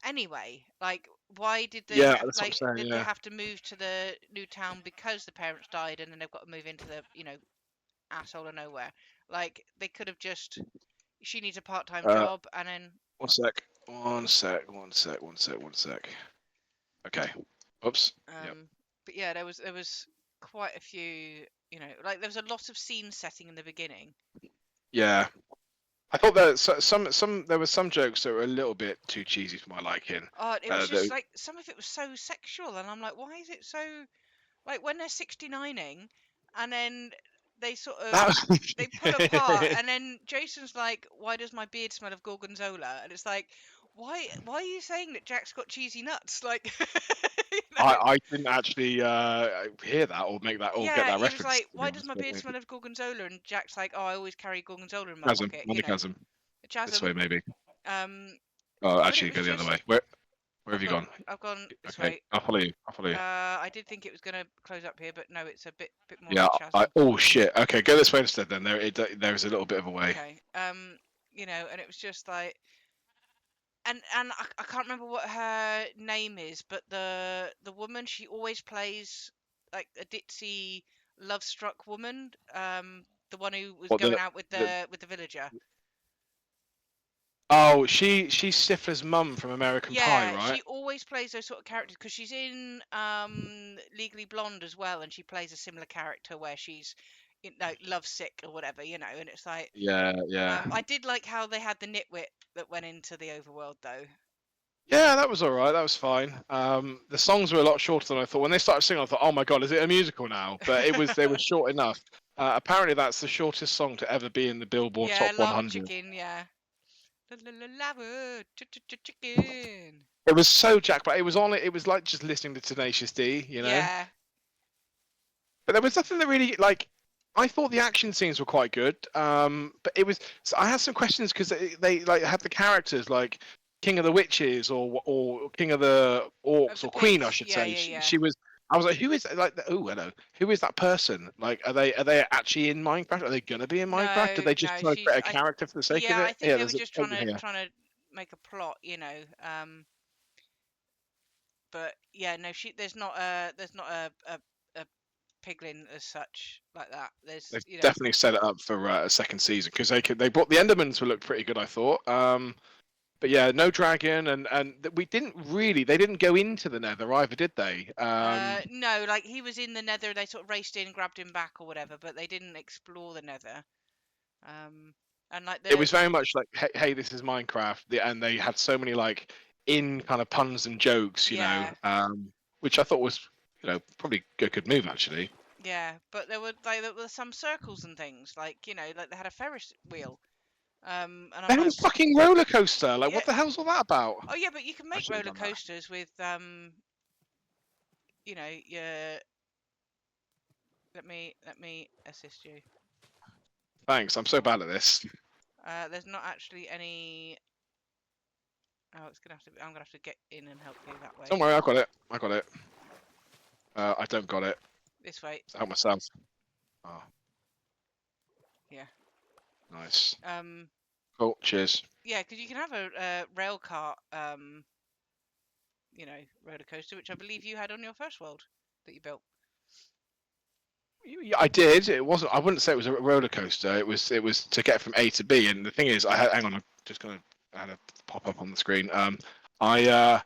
anyway. Like, why did they did they have to move to the new town because the parents died, and then they've got to move into the asshole of nowhere? Like, they could have just, she needs a part-time job, and then one sec. Okay. Oops. Yep. But yeah, there was quite a few, like there was a lot of scene setting in the beginning. Yeah. I thought that there were some jokes that were a little bit too cheesy for my liking. Oh, it was just like some of it was so sexual, and I'm like, why is it so, like when they're 69ing, and then they sort of they pull apart, and then Jason's like, why does my beard smell of gorgonzola? And it's like, why are you saying that Jack's got cheesy nuts? Like, I didn't actually hear that or make that or get that reference. He was like, why does my beard smell of gorgonzola? And Jack's like, oh, I always carry gorgonzola in my pocket. Chasm. This way, maybe. Oh, actually, go the other way. Where have you gone? I've gone this way. I'll follow you. I did think it was going to close up here, but no, it's a bit more. Yeah. Oh shit. Okay, go this way instead. Then there is a little bit of a way. Okay. And it was just like, and I can't remember what her name is, but the woman, she always plays like a ditzy, love-struck woman. The one who was going out with the villager. Oh, she's Stifler's mum from American Pie, right? Yeah, she always plays those sort of characters because she's in Legally Blonde as well, and she plays a similar character where she's, lovesick or whatever, and it's like, yeah. I did like how they had the nitwit that went into the overworld though. Yeah, that was all right. That was fine. The songs were a lot shorter than I thought. When they started singing, I thought, "Oh my god, is it a musical now?" But they were short enough. Apparently, that's the shortest song to ever be in the Billboard Yeah, Top Lava 100. Chicken, yeah. Lava Chicken. It was so jacked, but it was on it. It was like just listening to Tenacious D, Yeah. But there was nothing that really like. I thought the action scenes were quite good, but it was. So I had some questions because they like had the characters like King of the Witches or King of the Of Orcs the or Queen, I pigs. should Yeah, say. yeah, yeah. She was. I was like, who is like? Oh, hello. Who is that person? Like, are they actually in Minecraft? Are they gonna be in Minecraft? Did No, they just no, try to create a character for the sake of yeah, I it? think Yeah, they were there's a just trying statement to here. make a plot, but yeah, no, there's not a piglin as such like that. There's, They've definitely set it up for a second season because they brought the Endermans to look pretty good, I thought. But yeah, no dragon, and they didn't go into the Nether either, did they? No, like he was in the Nether, they sort of raced in, grabbed him back or whatever, but they didn't explore the Nether. And like It was very much like, hey, this is Minecraft, and they had so many like in kind of puns and jokes, yeah, which I thought was, probably a good move actually. yeah, but there were some circles and things, like like they had a Ferris wheel. And They I'm had like, a fucking roller coaster. Like, yeah, what the hell's all that about? oh yeah, but you can I make should have roller done that. coasters with your. Let me assist you. Thanks. I'm so bad at this. There's not actually any. Oh, I'm gonna have to get in and help you that way. Don't worry, I got it. I got it. I don't got it. This way. To help myself. Oh. Yeah. Nice. Cool. Cheers. Yeah, because you can have a rail cart, roller coaster, which I believe you had on your first world that you built. Yeah, I did. It wasn't. I wouldn't say it was a roller coaster. It was to get from A to B. And the thing is, hang on. I'm just gonna add a pop up on the screen. I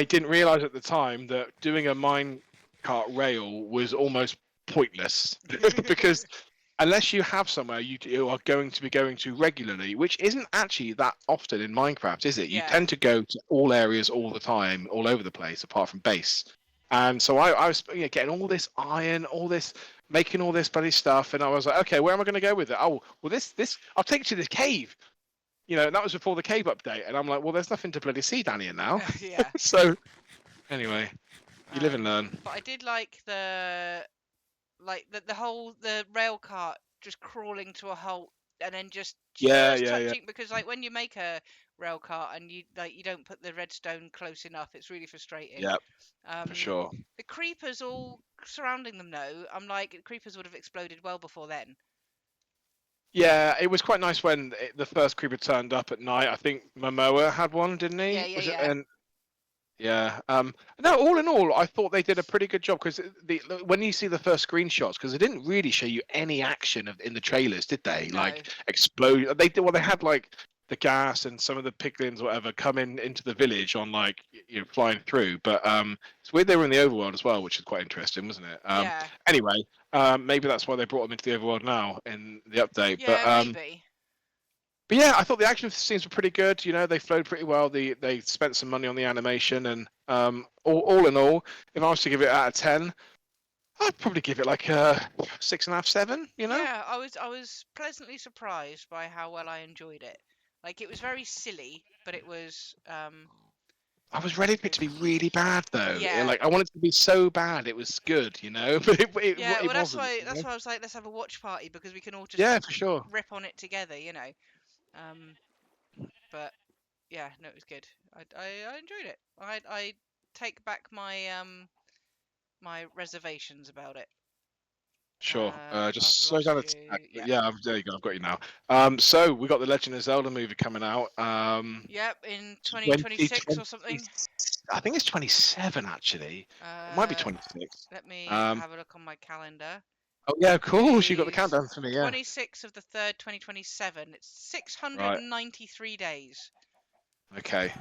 didn't realize at the time that doing a minecart rail was almost pointless because unless you have somewhere you are going to be going to regularly, which isn't actually that often in Minecraft, is it? You tend to go to all areas all the time, all over the place, apart from base. And so I was getting all this iron, making all this bloody stuff, and I was like, okay, where am I going to go with it? Oh, well, this, I'll take you to this cave. And that was before the cave update, and I'm like, well, there's nothing to bloody see down here now. Yeah. So, anyway, you live and learn. But I did like the whole rail cart just crawling to a halt and then just touching, because like when you make a rail cart and you don't put the redstone close enough, it's really frustrating. Yeah, for sure. The creepers all surrounding them though, I'm like, the creepers would have exploded well before then. Yeah, it was quite nice when the first creeper turned up at night. I think Momoa had one, didn't he? Yeah. No, all in all, I thought they did a pretty good job because when you see the first screenshots, because they didn't really show you any action in the trailers, did they? No. Like explode. They did. Well, they had like the gas and some of the piglins or whatever come into the village on like flying through. But it's weird they were in the overworld as well, which is quite interesting, wasn't it? Yeah. Anyway, maybe that's why they brought them into the overworld now in the update. Yeah, maybe. But yeah, I thought the action scenes were pretty good. They flowed pretty well. They spent some money on the animation, and all in all, if I was to give it out of 10, I'd probably give it like a 6.5, 7. Yeah, I was pleasantly surprised by how well I enjoyed it. Like, it was very silly, but it was. I was ready for it to be really bad, though. Yeah. Like I wanted it to be so bad it was good, But it that's wasn't. That's why I was like, let's have a watch party because we can all just for sure rip on it together, But yeah, no, it was good. I enjoyed it. I take back my my reservations about it. Sure. Just slow down. Yeah, there you go. I've got you now. So we got the Legend of Zelda movie coming out. Yep, in 2026 or something. I think it's 27 actually. It might be 26. Let me have a look on my calendar. Oh yeah, cool. You got the countdown for me. Yeah. 26th of the 3rd, 2027. It's 693 days. Okay.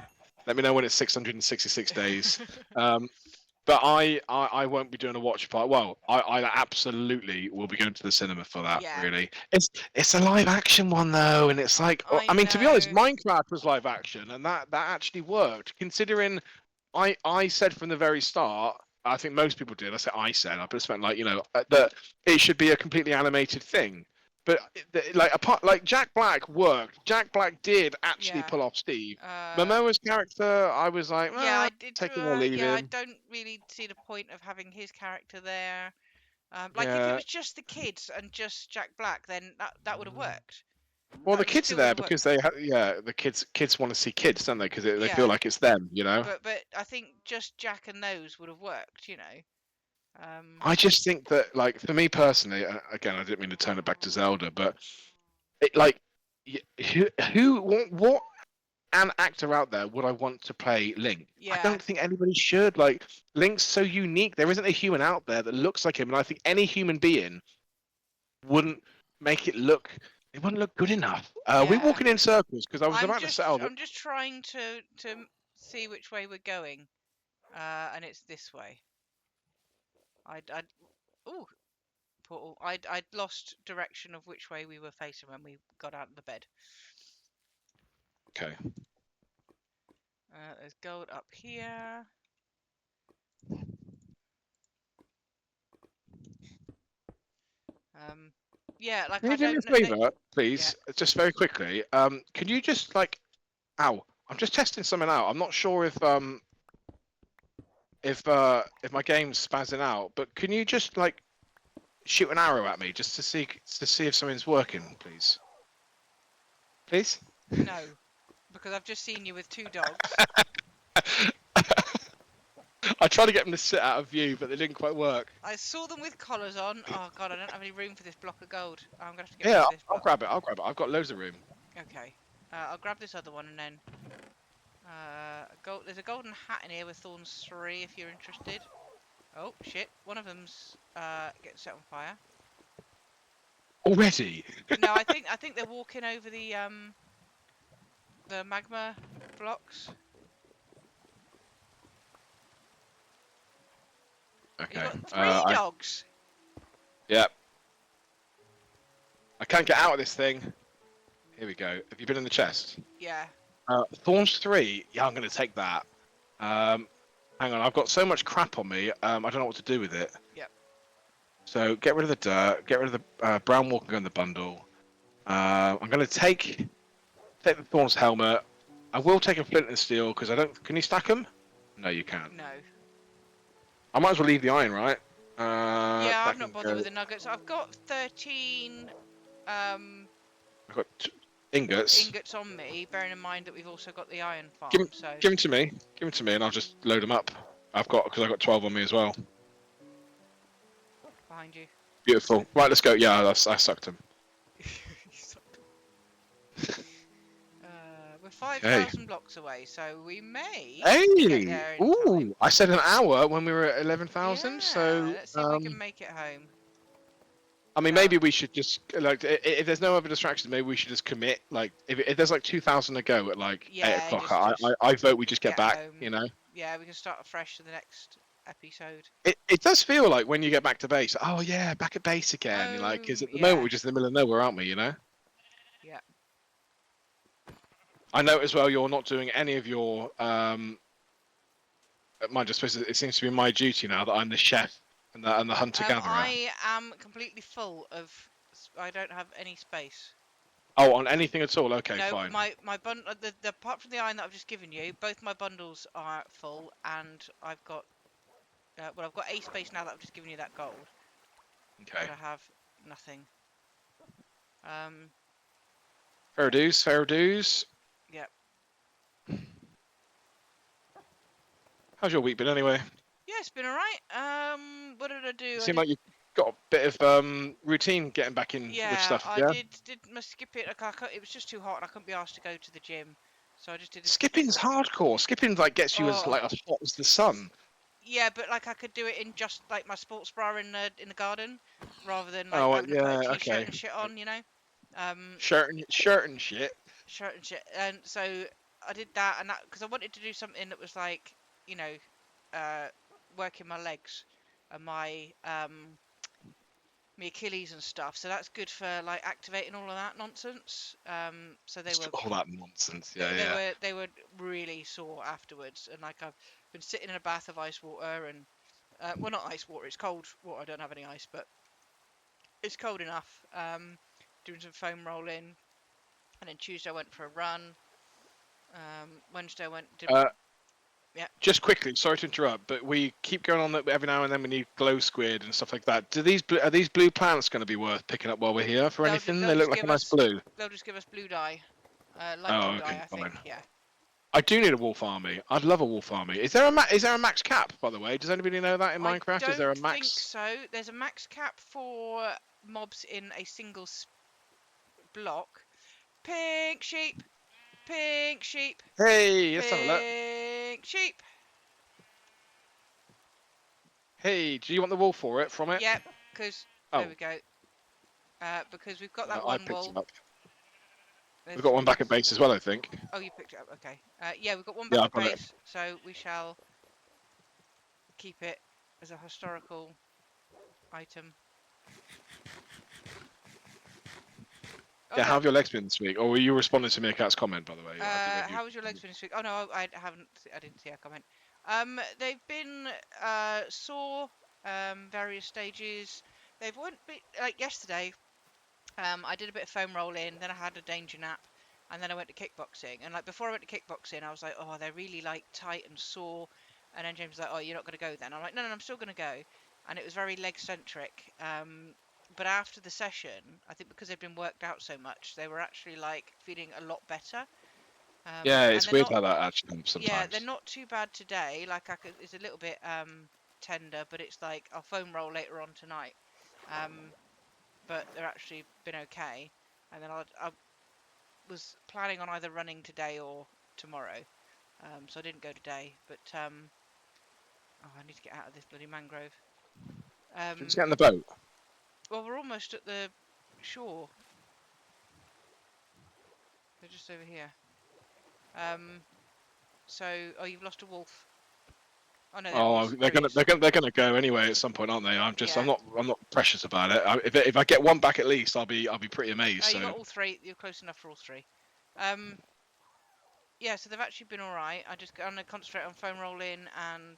Let me know when it's 666 days. But I won't be doing a watch party. Well, I absolutely will be going to the cinema for that. Yeah. Really, it's a live action one though, and it's like I mean, to be honest, Minecraft was live action, and that actually worked. Considering I said from the very start, I think most people did. I said I just meant like that it should be a completely animated thing. But like Jack Black worked. Jack Black did actually pull off Steve. Momoa's character, I was like, yeah, I did. take him or leave him. I don't really see the point of having his character there. Like if it was just the kids and just Jack Black, then that would have worked. Well, the kids are there because the kids want to see kids, don't they? Because they feel like it's them, you know. But I think just Jack and those would have worked, you know. I just think that, like, for me personally, again, I didn't mean to turn it back to Zelda, but what an actor out there would I want to play Link? Yeah. I don't think anybody should. Like, Link's so unique. There isn't a human out there that looks like him, and I think any human being wouldn't make it look. It wouldn't look good enough. We're walking in circles because I was about to settle. I'm just trying to see which way we're going, and it's this way. Portal. I'd lost direction of which way we were facing when we got out of the bed. Okay. There's gold up here. Yeah, like can you do me a favour, please? Yeah. Just very quickly. Can you just like, ow! I'm just testing something out. I'm not sure if my game's spazzing out, but can you just like shoot an arrow at me just to see if something's working, please? Please? No, because I've just seen you with 2 dogs. I tried to get them to sit out of view, but they didn't quite work. I saw them with collars on. Oh god, I don't have any room for this block of gold. I'm gonna have to get rid of this block. I'll grab it. I've got loads of room. Okay. I'll grab this other one and then there's a golden hat in here with thorns 3 if you're interested. Oh shit, one of them's getting set on fire. Already? No, I think they're walking over the magma blocks. Okay. You've got 3 dogs. Yep. I can't get out of this thing. Here we go. Have you been in the chest? Yeah. Thorns 3. Yeah, I'm going to take that. Hang on. I've got so much crap on me. I don't know what to do with it. Yep. So get rid of the dirt. Get rid of the brown walking in the bundle. I'm going to take the Thorns helmet. I will take a flint and steel because I don't. Can you stack them? No, you can't. No. I might as well leave the iron, right? Yeah, I've not bothered with the nuggets. I've got 13. I've got ingots. Ingots on me, bearing in mind that we've also got the iron farm. Give them to me. Give them to me, and I'll just load them up. Because I've got 12 on me as well. Behind you. Beautiful. Right, let's go. Yeah, I sucked him. You sucked him. We're 5,000 blocks away, so we may get there in time. I said an hour when we were at 11,000, so let's see if we can make it home. I mean, maybe we should just like if there's no other distractions, maybe we should just commit. Like if there's like 2,000 to go at like 8 o'clock, I vote we just get back. Home. You know. Yeah, we can start afresh for the next episode. It does feel like when you get back to base. Oh yeah, back at base again. Like because at the moment we're just in the middle of nowhere, aren't we? You know. Yeah. I know as well. You're not doing any of your. Mind, I suppose it seems to be my duty now that I'm the chef. And the hunter-gatherer. I am completely full of. I don't have any space. Oh, on anything at all? Okay, no, fine. My bundle. Apart from the iron that I've just given you, both my bundles are full, and I've got. I've got a space now that I've just given you that gold. Okay. But I have nothing. Fair dues. Fair dues. Yep. How's your week been anyway? Yeah, it's been alright. What did I do? It seemed like you've got a bit of routine getting back in with stuff. Yeah, I did skip it. It was just too hot and I couldn't be asked to go to the gym. So I just did Skipping's hardcore. Skipping like gets you as hot as the sun. Yeah, but like I could do it in just like my sports bra in the garden rather than like having to put a t-shirt and shit on, you know. Shirt and shit. Shirt and shit. And so I did that because I wanted to do something that was like, you know, working my legs and my my Achilles and stuff. So that's good for like activating all of that nonsense. So they were all that nonsense. Yeah, they were really sore afterwards, and like I've been sitting in a bath of ice water and well, not ice water, it's cold water. I don't have any ice, but it's cold enough. Doing some foam rolling, and then Tuesday I went for a run. Wednesday I went did yeah. yeah. Just quickly, sorry to interrupt, but we keep going on that every now and then we need glow squid and stuff like that. Are these blue plants going to be worth picking up while we're here for anything? They'll They look just like a give nice us blue. they'll just give us blue dye, light Oh, blue dye, okay, I fine. think. Yeah. I do need a wolf army. I'd love a wolf army. Is there a max cap, by the way? Does anybody know that in I Minecraft? Is there a don't think max? so. There's a max cap for mobs in a single block. Pink sheep, pink sheep, Hey, let's have a look. pink sheep. Hey, do you want the wool for it from it? Yep, because there Oh, we go. Because we've got that I one picked wool. it up. We've There's got one back at base as well, I think. oh, you picked it up. Okay. Yeah, we've got one Yeah, back I've at got it. base, so we shall keep it as a historical item. Oh Yeah, how no. have your legs been this week? Or were you responding to Meerkat's comment, by the way? I don't know if you. How was your legs been this week? Oh no, I haven't. I didn't see a comment. They've been sore, various stages. They've went like yesterday. I did a bit of foam rolling, then I had a danger nap, and then I went to kickboxing. And like before I went to kickboxing, I was like, oh, they're really like tight and sore. And then James was like, oh, you're not going to go then. I'm like, no, I'm still going to go. And it was very leg centric. But after the session, I think because they've been worked out so much, they were actually like feeling a lot better. Yeah, And it's they're weird not, how that actually happens yeah, they're sometimes. not too bad today. Like it's a little bit tender, but it's like I'll foam roll later on tonight. Um, but they're actually been okay. And then I was planning on either running today or tomorrow, so I didn't go today. But oh, I need to get out of this bloody mangrove. Just get in the boat. Well, we're almost at the shore. They're just over here. So oh, you've lost a wolf. Oh no, there he Oh, is. There he is. they're gonna go anyway at some point, aren't they? Yeah. I'm not precious about it. If I get one back at least, I'll be pretty amazed. You So got all three. You're close enough for all three. Yeah, so they've actually been all right. I'm gonna concentrate on foam rolling and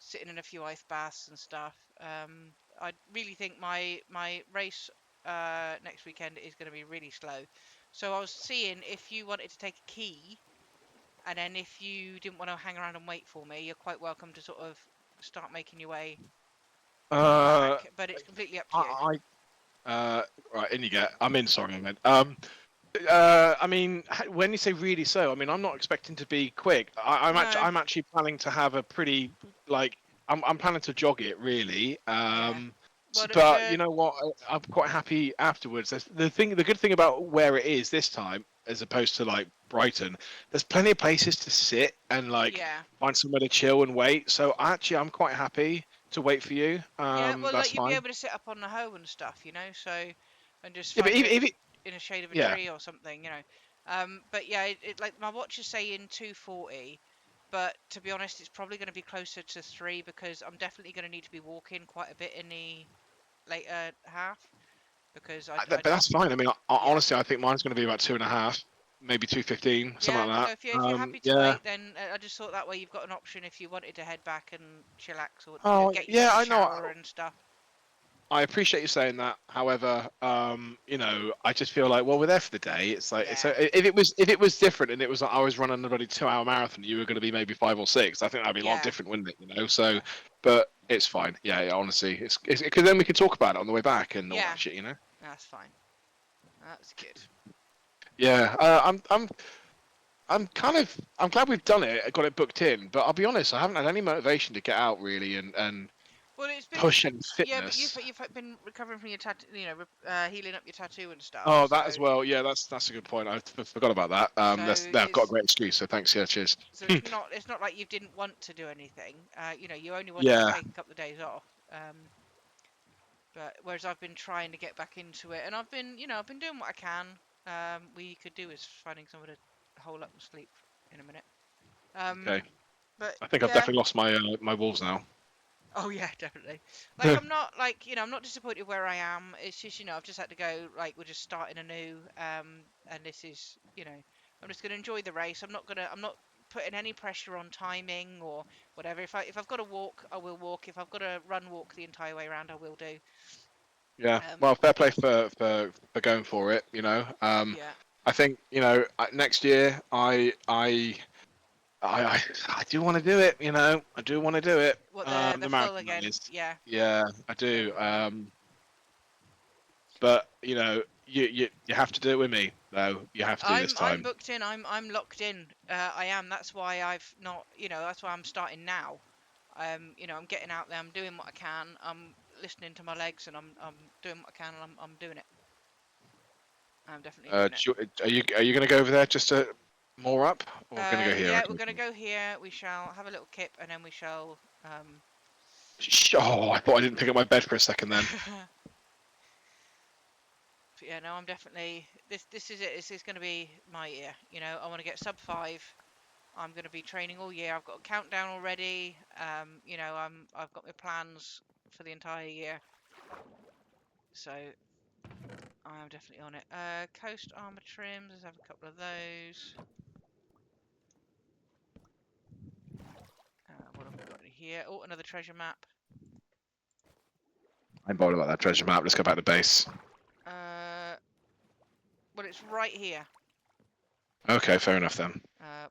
sitting in a few ice baths and stuff. I really think my race next weekend is going to be really slow. So I was seeing if you wanted to take a key, and then if you didn't want to hang around and wait for me, you're quite welcome to sort of start making your way uh, back. But it's completely up to you. I right in you get. I'm in. Sorry, I meant. I mean, when you say really so, I mean I'm not expecting to be quick. No. I'm actually planning to have a pretty like I'm planning to jog it really. Yeah. Well, But you know what? I'm quite happy afterwards. The good thing about where it is this time, as opposed to like Brighton, there's plenty of places to sit and like yeah. find somewhere to chill and wait. So actually, I'm quite happy to wait for you. Yeah. Well, That's like you'd be fine. able to sit up on the hoe and stuff, you know. So, and just Yeah, but find if it, in a shade of a yeah, tree or something, you know. But yeah, like my watch is saying 2:40, but to be honest, it's probably going to be closer to 3 because I'm definitely going to need to be walking quite a bit in the later half because but that's fine. I mean, yeah. honestly, I think mine's going to be about 2.5, maybe 2:15, something Yeah, like so that. if you're happy to Yeah. wait, then I just thought that way you've got an option if you wanted to head back and chillax or Oh, get yourself yeah, a I know. shower and stuff. I appreciate you saying that. However, I just feel like, well, we're there for the day. It's like, Yeah, if it was different and it was like I was running a bloody 2 hour marathon, you were going to be maybe 5 or 6. I think that'd be a lot yeah, different, wouldn't it? So, yeah, but it's fine. Yeah, honestly, it's because then we can talk about it on the way back and all yeah. that shit. That's fine. That's good. Yeah, I'm glad we've done it, got it booked in. But I'll be honest, I haven't had any motivation to get out really and Well, it's been push any yeah, but fitness. you've been recovering from your tattoo, healing up your tattoo and stuff. Oh, So that as well. Yeah, that's a good point. I forgot about that. so I've got a great excuse. So thanks. Yeah, cheers. it's not like you didn't want to do anything. You only wanted to Yeah. take a couple of days off. But whereas I've been trying to get back into it, and I've been doing what I can. We could do is finding somewhere to hole up and sleep in a minute. Okay. But I think I've yeah. definitely lost my my wolves now. Oh yeah, definitely. Like I'm not like I'm not disappointed where I am. It's just I've just had to go. Like we're just starting anew. And this is I'm just gonna enjoy the race. I'm not putting any pressure on timing or whatever. If I've got to walk, I will walk. If I've got to walk the entire way around, I will do. Yeah. Well, fair play for going for it. Yeah. I think next year I do want to do it. I do want to do it. What the The full marathon, again? that is. Yeah. Yeah, I do. But you have to do it with me though. You have to this I'm time. booked in. I'm locked in. I am. That's why I've not. That's why I'm starting now. I'm getting out there. I'm doing what I can. I'm listening to my legs, and I'm doing what I can, and I'm doing it. I'm definitely doing it. Are you going to go over there just to more up, or going to go here? Yeah, we're gonna go here. We shall have a little kip, and then we shall. Oh, I thought I didn't pick up my bed for a second then. But yeah, no, I'm definitely this is it. This is going to be my year. I want to get sub 5. I'm going to be training all year. I've got a countdown already. I've got my plans for the entire year. So I'm definitely on it. Coast armor trims. Let's have a couple of those. What have we got here? Oh, another treasure map. I'm bored about that treasure map. Let's go back to base. Well, it's right here. Okay, fair enough then.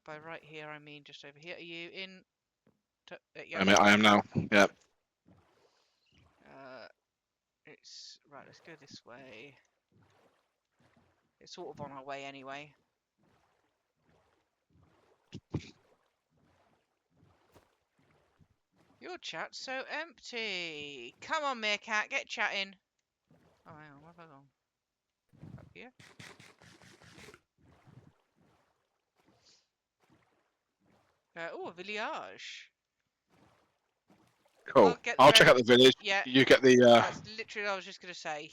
By right here, I mean just over here. Are you in? Yeah. I am now. Yeah. It's right. Let's go this way. It's sort of on our way anyway. Your chat's so empty. Come on, Meerkat, get chatting. Oh, hang on, where have I gone? Up here? Oh, a village. Cool. I'll check out the village. Yeah. You get the. That's literally what I was just gonna say.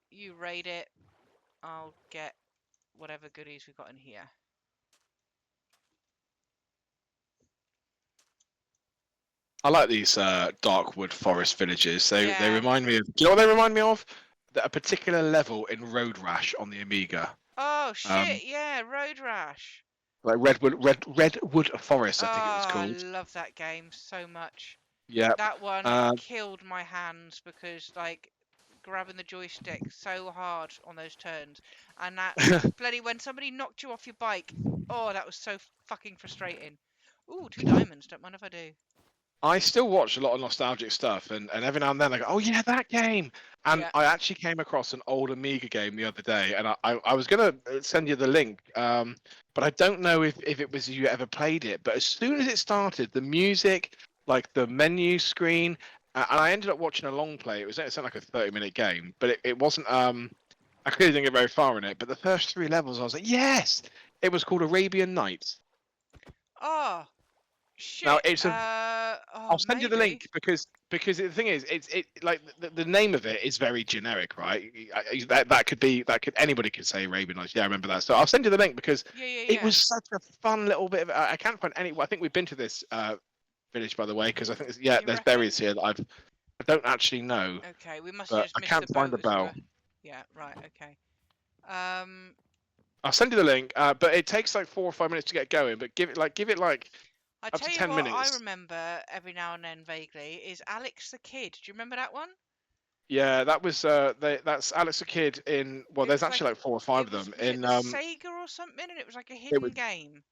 You raid it. I'll get whatever goodies we got in here. I like these dark wood forest villages. They remind me of. Do you know what they remind me of? A particular level in Road Rash on the Amiga. Oh shit! Yeah, Road Rash. Like Redwood Forest, I think it was called. I love that game so much. Yeah. That one killed my hands because grabbing the joystick so hard on those turns, and that bloody when somebody knocked you off your bike. Oh, that was so fucking frustrating. Ooh, 2 diamonds. Don't mind if I do. I still watch a lot of nostalgic stuff, and every now and then I go, oh yeah, that game. And I actually came across an old Amiga game the other day, and I was going to send you the link, but I don't know if it was you ever played it. But as soon as it started, the music, like the menu screen, and I ended up watching a long play. It sounded like a 30-minute game, but it wasn't. I clearly didn't get very far in it. But the first 3 levels, I was like, yes! It was called Arabian Nights. Oh. Shit. Now it's I'll send you the link because the thing is, it's like the name of it is very generic, right? Anybody could say Arabian Nights. Yeah, I remember that. So I'll send you the link because it was such a fun little bit of. I can't find any. I think we've been to this village, by the way, because I think there's berries here that I don't actually know. Okay, we must have just missed the boat. Find the bell. Yeah, right. Okay. I'll send you the link, but it takes like 4 or 5 minutes to get going. But give it like I up tell to you 10 what, minutes. I remember every now and then vaguely is Alex the Kid. Do you remember that one? Yeah, that was that's Alex the Kid in. Well, there's actually like 4 or 5 of them in Sega or something, and it was like a hidden game.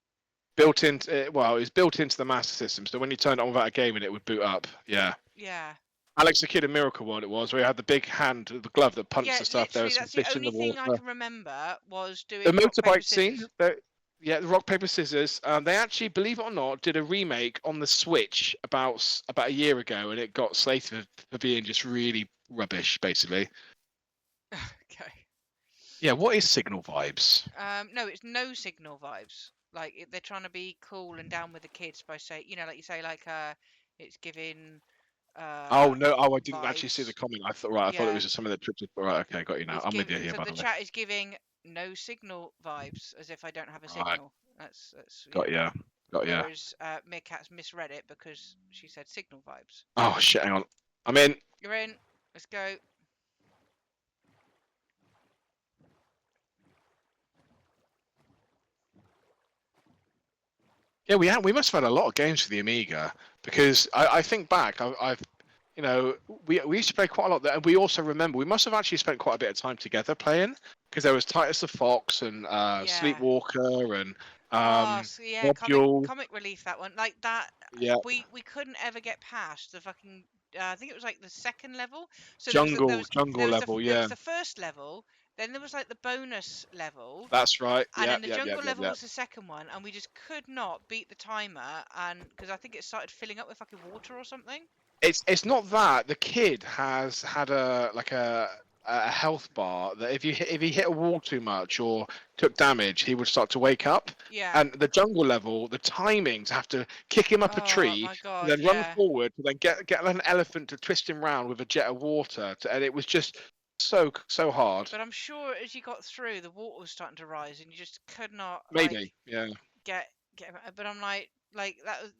Built into it was built into the Master System. So when you turned it on without a game, it would boot up. Yeah. Yeah. Alex the Kid in Miracle World, it was where he had the big hand, the glove that punched the stuff. There was some fish in the water. The only thing I can remember was doing the rock, paper, motorbike scissors. scene. Yeah, the rock paper scissors. They actually, believe it or not, did a remake on the Switch about a year ago, and it got slated for being just really rubbish, basically. Okay. Yeah, what is Signal Vibes? No, it's no Signal Vibes. Like they're trying to be cool and down with the kids by saying, like you say, it's giving. Oh no! Oh, I didn't vibes. actually see the comment. I thought it was just some of the trips. Right, okay, got you now. I'm with you here. So the chat is giving no Signal vibes, as if I don't have a signal. That's got you. Got ya. Whereas Meerkat's misread it because she said signal vibes. Oh shit! Hang on. I'm in. You're in. Let's go. Yeah, we must have had a lot of games for the Amiga because I think back, I've you know, we used to play quite a lot there, and we also remember we must have actually spent quite a bit of time together playing because there was Titus the Fox and Yeah. Sleepwalker and Oh, so yeah, Module. comic relief, that one. Like that, Yeah, we couldn't ever get past the fucking. I think it was like the second level. So jungle level. there was Yeah, the first level, then there was like the bonus level, that's right. and Yeah, then the yeah, yeah, jungle yeah, level yeah. was the second one, and we just could not beat the timer, and because I think it started filling up with fucking water or something. It's not that the kid has had a health bar that if he hit a wall too much or took damage, he would start to wake up. Yeah. And the jungle level, the timing to have to kick him up a Oh tree, my to god, then run yeah. forward, to then get an elephant to twist him round with a jet of water, and it was just so hard. But I'm sure as you got through, the water was starting to rise, and you just could not like Maybe, yeah. get. But I'm like that was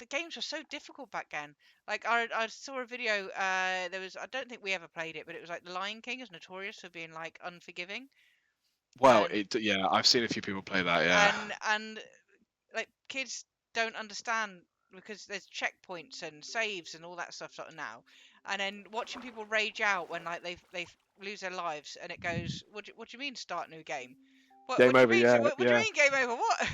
the games were so difficult back then. Like I saw a video. There was I don't think we ever played it, but it was like The Lion King is notorious for being like unforgiving, Well, and yeah, I've seen a few people play that. Yeah, and like kids don't understand because there's checkpoints and saves and all that stuff sort of now, and then watching people rage out when like they lose their lives and it goes, what do you mean start new game? What game do you over. mean? Yeah, What do you yeah. mean game over? What?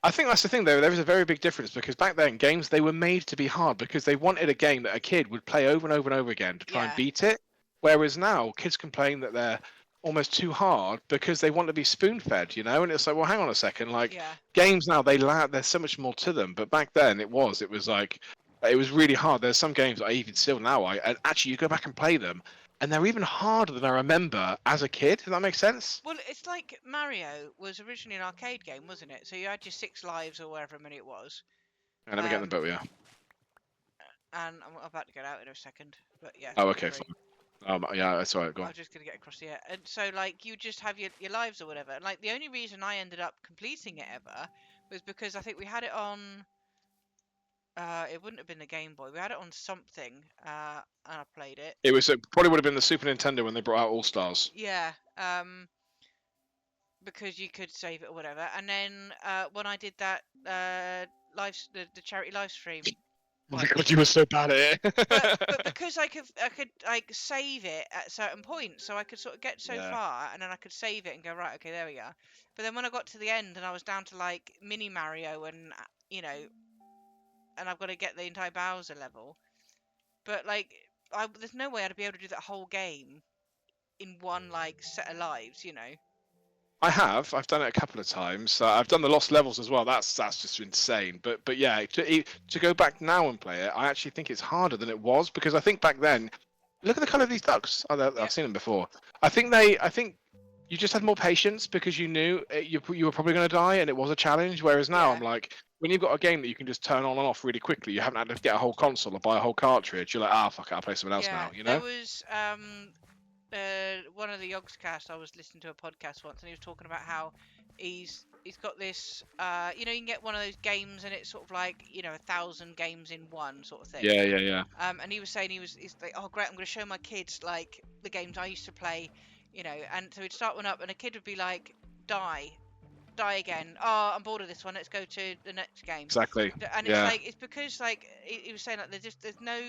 I think that's the thing, though. There is a very big difference because back then, games they were made to be hard because they wanted a game that a kid would play over and over and over again to try and Yeah, beat it. Whereas now, kids complain that they're almost too hard because they want to be spoon-fed, you know. And it's like, well, hang on a second. Like yeah. games now, there's so much more to them. But back then, it was like it was really hard. There's some games I even still now and actually you go back and play them, and they're even harder than I remember as a kid. Does that make sense? Well, it's like Mario was originally an arcade game, wasn't it? So you had your 6 lives or whatever many it was. Yeah, let me get in the Um, boat, yeah. and I'm about to get out in a second, but yeah, Oh, feel okay, free. fine. Yeah, that's all right. Go I on. was just gonna get across here, and so like you just have your lives or whatever. And like the only reason I ended up completing it ever was because I think we had it on. It wouldn't have been the Game Boy. We had it on something, and I played it. It probably would have been the Super Nintendo when they brought out All Stars. Yeah. Because you could save it or whatever. And then when I did that the charity live stream Oh my one, god, you were so bad at but it. because I could like save it at certain points, so I could sort of get so Yeah. far, and then I could save it and go right, okay, there we are. But then when I got to the end and I was down to like mini Mario and you know, and I've got to get the entire Bowser level, but like there's no way I'd be able to do that whole game in one like set of lives, you know. I have. I've done it a couple of times. I've done the Lost Levels as well. That's just insane. But yeah, to go back now and play it, I actually think it's harder than it was because I think back then, look at the color of these ducks. Oh, Yep. I've seen them before. I think you just had more patience because you knew you were probably going to die and it was a challenge. Whereas now Yeah. I'm like, when you've got a game that you can just turn on and off really quickly, you haven't had to get a whole console or buy a whole cartridge. You're like, fuck it, I'll play something else Yeah. now. You There know? was one of the Yogscast, I was listening to a podcast once, and he was talking about how he's got this you know, you can get one of those games and it's sort of like, you know, 1,000 games in one sort of thing. Yeah, yeah, yeah. And he was saying he's like, oh great, I'm going to show my kids like the games I used to play, you know. And so he'd start one up and a kid would be like, die again, oh I'm bored of this one, let's go to the next game. Exactly. And it's Yeah. like, it's because like he was saying like there's no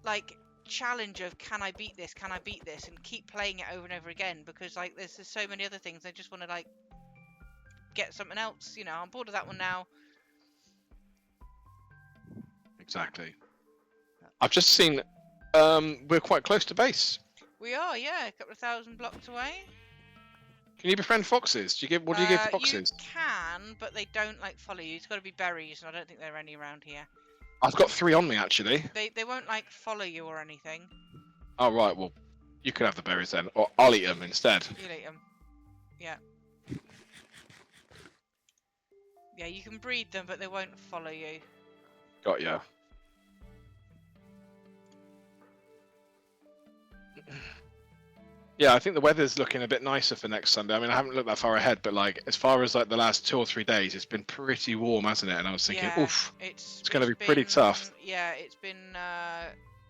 like challenge of can I beat this, and keep playing it over and over again, because like there's so many other things. I just want to like get something else, you know. I'm bored of that one now. Exactly. I've just seen we're quite close to base. We are, yeah, a couple of 1,000 blocks away. Can you befriend foxes? What do you give foxes? You can, but they don't like follow you. It's got to be berries, and I don't think there are any around here. I've got 3 on me actually. They won't like follow you or anything. Oh right, well, you could have the berries then, or I'll eat them instead. You'll eat them. Yeah. Yeah, you can breed them, but they won't follow you. Got ya. Yeah, I think the weather's looking a bit nicer for next Sunday. I mean, I haven't looked that far ahead, but like as far as like the last 2 or 3 days, it's been pretty warm, hasn't it? And I was thinking, Yeah, oof, it's it's going to it's be pretty been tough. yeah, it's been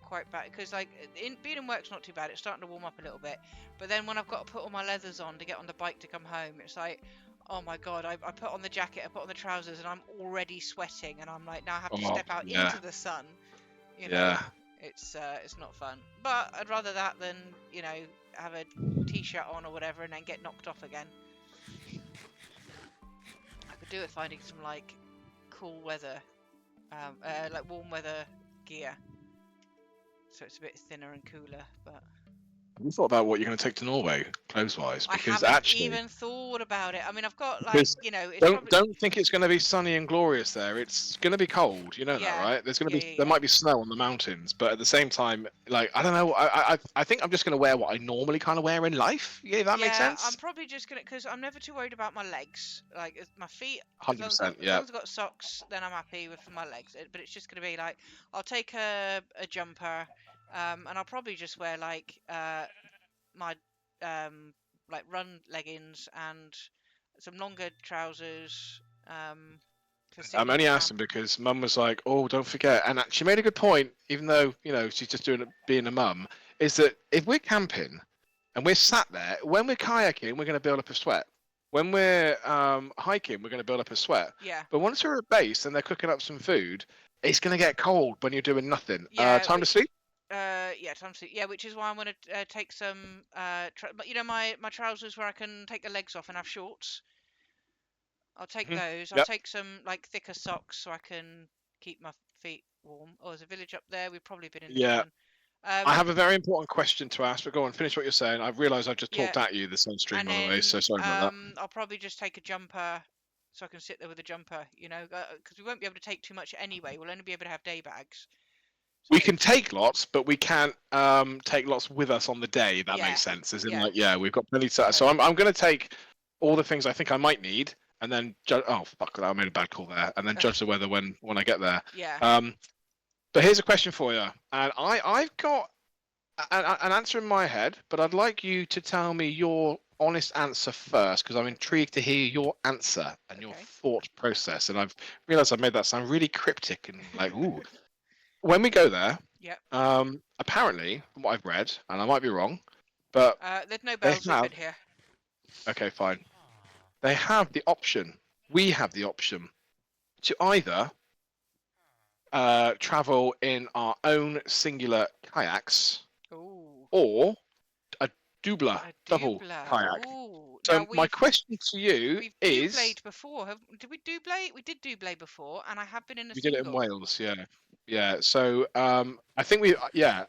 quite bad because like being in work's not too bad. It's starting to warm up a little bit, but then when I've got to put all my leathers on to get on the bike to come home, it's like, oh my god, I put on the jacket, I put on the trousers, and I'm already sweating, and I'm like, now I have to Oh, step out yeah, into the sun. You know, yeah. it's not fun. But I'd rather that than have a t-shirt on or whatever and then get knocked off again. I could do with finding some like cool weather, like warm weather gear, so it's a bit thinner and cooler. But Have you thought about what you're going to take to Norway, clothes-wise? I Because haven't actually, even thought about it. I mean, I've got like, because it's don't probably don't think it's going to be sunny and glorious there. It's going to be cold. You know that, yeah, right? yeah, yeah, There yeah. might be snow on the mountains, but at the same time, like I don't know. I think I'm just going to wear what I normally kind of wear in life. Yeah, that makes Yeah, I'm sense. probably just gonna because I'm never too worried about my legs. Like my feet, as long as 100%. as long Yeah. as I've got socks, then I'm happy with my legs. But it's just gonna be like I'll take a jumper, and I'll probably just wear like my like run leggings and some longer trousers for I'm singlet only down. asking because Mum was like, "Oh, don't forget," and she made a good point. Even though she's just doing it being a mum, is that if we're camping and we're sat there, when we're kayaking, we're going to build up a sweat. When we're hiking, we're going to build up a sweat. Yeah, But once we're at base and they're cooking up some food, it's going to get cold when you're doing nothing. yeah, Time to sleep. yeah, time to sleep. Yeah, which is why I'm gonna take some my trousers where I can take the legs off and have shorts. I'll take Mhm. those. I'll Yep. take some like thicker socks so I can keep my feet warm. Oh, there's a village up there. We've probably been in this Yeah. one. I Um, have a very important question to ask, but go on, finish what you're saying. I've realised I've just yeah, talked at you this on stream, and by the way, so then sorry about that. I'll probably just take a jumper so I can sit there with a jumper. Because we won't be able to take too much anyway. We'll only be able to have day bags. So We can take lots, but we can't take lots with us on the day. If that yeah, makes sense. As in, yeah, like, yeah, we've got plenty to. So totally. I'm going to take all the things I think I might need, and then oh fuck that, I made a bad call there, and then judge the weather when I get there. Yeah. But here's a question for you, and I've got an answer in my head, but I'd like you to tell me your honest answer first, because I'm intrigued to hear your answer and your Okay. thought process. And I've realised I've made that sound really cryptic and like, ooh. When we go there, Yep. apparently, from what I've read, and I might be wrong, but There's no they bell have. zipping here. Okay, fine. They have the option. We have the option to either travel in our own singular kayaks Ooh, or a doubler, a double doubler. kayak. Ooh. Now So my question to you we've is, doublet before. Did we doublet? We did doublet before, and I have been in a we did it in single. Wales, yeah, yeah. So I think we, yeah.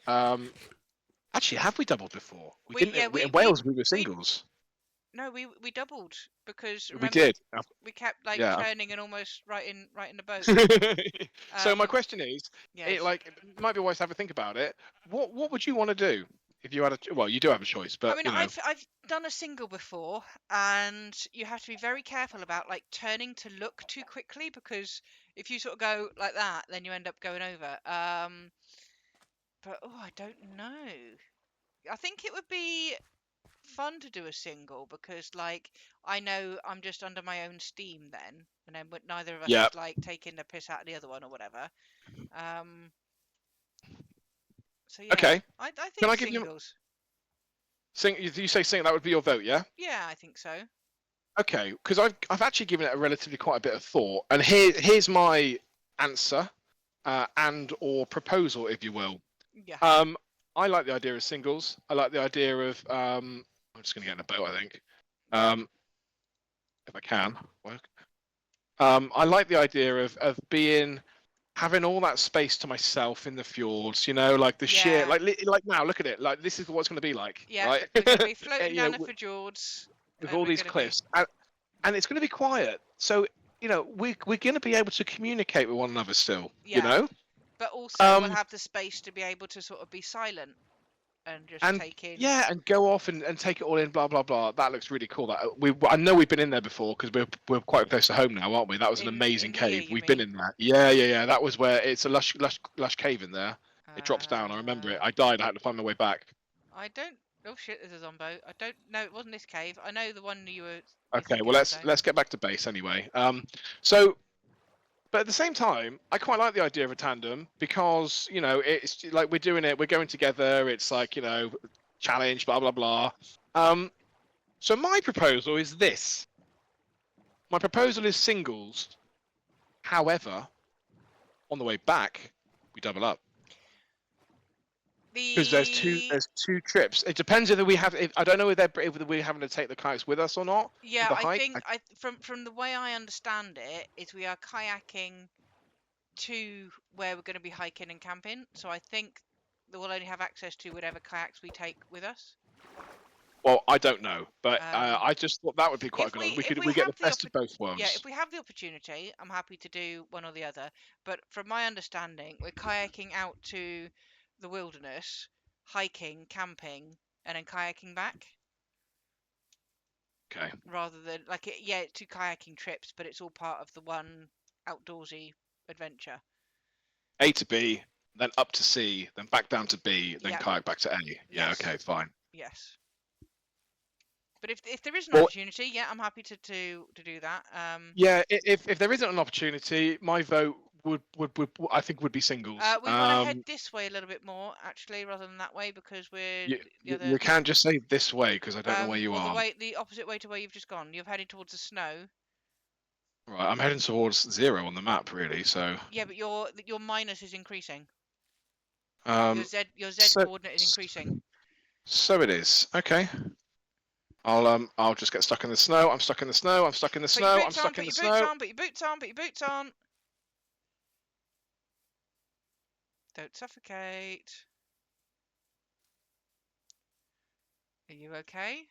Actually, have we doubled before? We We didn't. yeah In we Wales, we were we singles. no we doubled because We remember did. we kept like Yeah. turning and almost right in the boat. So my Um, question is, yes. it might be wise to have a think about it. What would you want to do if you had well, you do have a choice, I but mean, I've done a single before, and you have to be very careful about like turning to look too quickly because if you sort of go like that, then you end up going over. But oh, I don't know. I think it would be fun to do a single because like I know I'm just under my own steam then, and then but neither of us yeah. is like taking the piss out of the other one or whatever. Um, so yeah, Okay. I Can think I give you singles. you say sing that would be your vote, yeah? Yeah, I think so. Okay, because I've actually given it a relatively quite a bit of thought, and here's my answer, and or proposal, if you will. Yeah, Um, I like the idea of singles. I like the idea of I'm just gonna get in a boat, I think. yeah, Um, if I can work. I like the idea of being having all that space to myself in the fjords. Like the sheer yeah, like now. Look at it. Like this is what it's going to be like, yeah. right? We're gonna be floating you know, down the fjords, with and all we're these gonna be cliffs, and it's going to be quiet. So we're going to be able to communicate with one another still. yeah. But also we'll Um, have the space to be able to sort of be silent and just and take in. yeah, and go off and take it all in. Blah blah blah. That looks really cool. I know we've been in there before because we're quite close to home now, aren't we? That was an amazing In here, cave. you We've been mean? in that. Yeah. That was where it's a lush cave in there. It drops down. I remember it. Uh, I died. I had to find my way back. I don't. Oh shit! There's a zombo. I don't know. It wasn't this cave. I know the one you were. Okay, well let's get back to base anyway. So, but at the same time, I quite like the idea of a tandem because it's like we're doing it. We're going together. It's like challenge, blah blah blah. So my proposal is this. My proposal is singles. However, on the way back, we double up. Because there's two trips. It depends whether we have. I don't know whether we're having to take the kayaks with us or not. Yeah, the I hike. think from the way I understand it is we are kayaking to where we're going to be hiking and camping. So I think that we'll only have access to whatever kayaks we take with us. Well, I don't know, but I just thought that would be quite good. We get the best of both worlds. Yeah, if we have the opportunity, I'm happy to do one or the other. But from my understanding, we're kayaking out to the wilderness, hiking, camping, and then kayaking back. Okay. Rather than it's 2 kayaking trips, but it's all part of the one outdoorsy adventure. A to B, then up to C, then back down to B, then kayak back to A. Yeah. Yes. Okay. Fine. Yes. But if there is an opportunity, yeah, I'm happy to do that. Yeah, if there isn't an opportunity, my vote would I think would be singles. We want to head this way a little bit more, actually, rather than that way, because we're you can't just say this way because I don't know where you are. The opposite way to where you've just gone. You've headed towards the snow. Right, I'm heading towards 0 on the map, really. So. Yeah, but your minus is increasing. Your Z coordinate is increasing. So it is. Okay. I'll just get stuck in the snow. I'm stuck in the snow. I'm stuck in the snow. I'm stuck in the snow. Put your boots on. Put your boots on. Don't suffocate. Are you okay?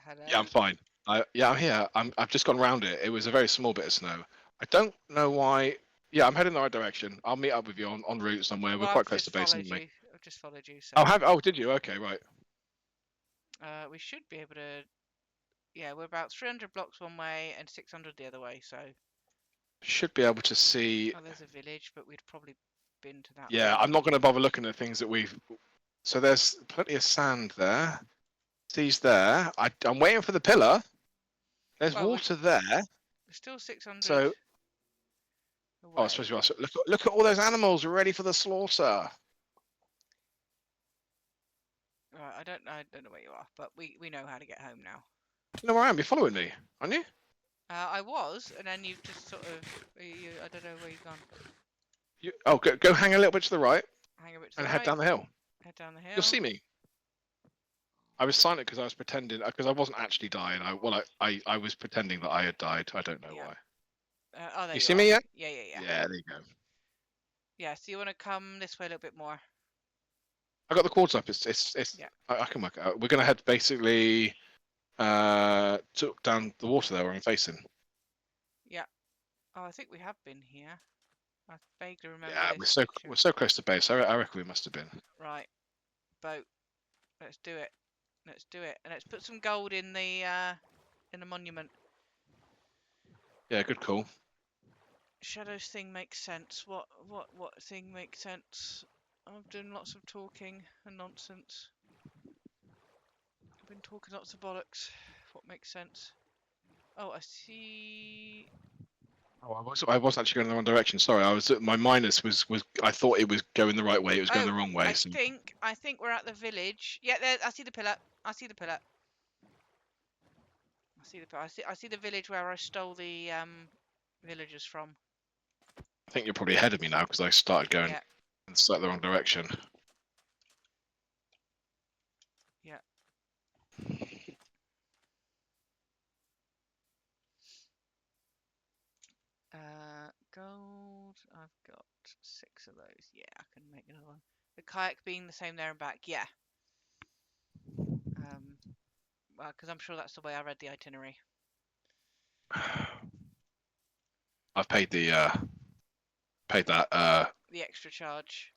Hello? Yeah, I'm fine. I'm here. I've just gone round it. It was a very small bit of snow. I don't know why. Yeah, I'm heading the right direction. I'll meet up with you on route somewhere. We're quite close to base, aren't we? I've just followed you. So. Oh, did you? Okay, right. We should be able to. Yeah, we're about 300 blocks one way and 600 the other way. So. Should be able to see. Oh, there's a village, but we'd probably been to that. Yeah, I'm not going to bother looking at things that we've. So there's plenty of sand there. Sea's there. I'm waiting for the pillar. There's water there. We're still 600. So. Away. Oh, I suppose you are. Look at all those animals ready for the slaughter. Right, I don't know where you are, but we know how to get home now. You know where I am? You're following me, aren't you? I was, and then you've just sort of. I don't know where you've gone. Go hang a little bit to the right. Hang a bit to the right. And head down the hill. Head down the hill. You'll see me. I was silent because I was pretending, because I wasn't actually dying. I was pretending that I had died. I don't know why. There you see me yet? Yeah. Yeah, there you go. Yeah, so you want to come this way a little bit more. I got the cords up. It's yeah. I can work it out. We're gonna head basically down the water there where I'm facing. Yeah. Oh, I think we have been here. I vaguely remember. Yeah, we're so close to base. I reckon we must have been. Right. Boat. Let's do it. And let's put some gold in the monument. Yeah, good call. Shadow's thing makes sense. What thing makes sense? I've done lots of talking and nonsense. I've been talking lots of bollocks. What makes sense? Oh, I see. Oh, I was actually going in the wrong direction. Sorry, my minus was I thought it was going the right way. It was going the wrong way. I think we're at the village. Yeah, there. I see the pillar. I see the village where I stole the villagers from. I think you're probably ahead of me now because I started going in slightly the wrong direction. Yeah. Gold. I've got 6 of those. Yeah, I can make another one. The kayak being the same there and back. Yeah. Well, because I'm sure that's the way I read the itinerary. I've paid that. The extra charge.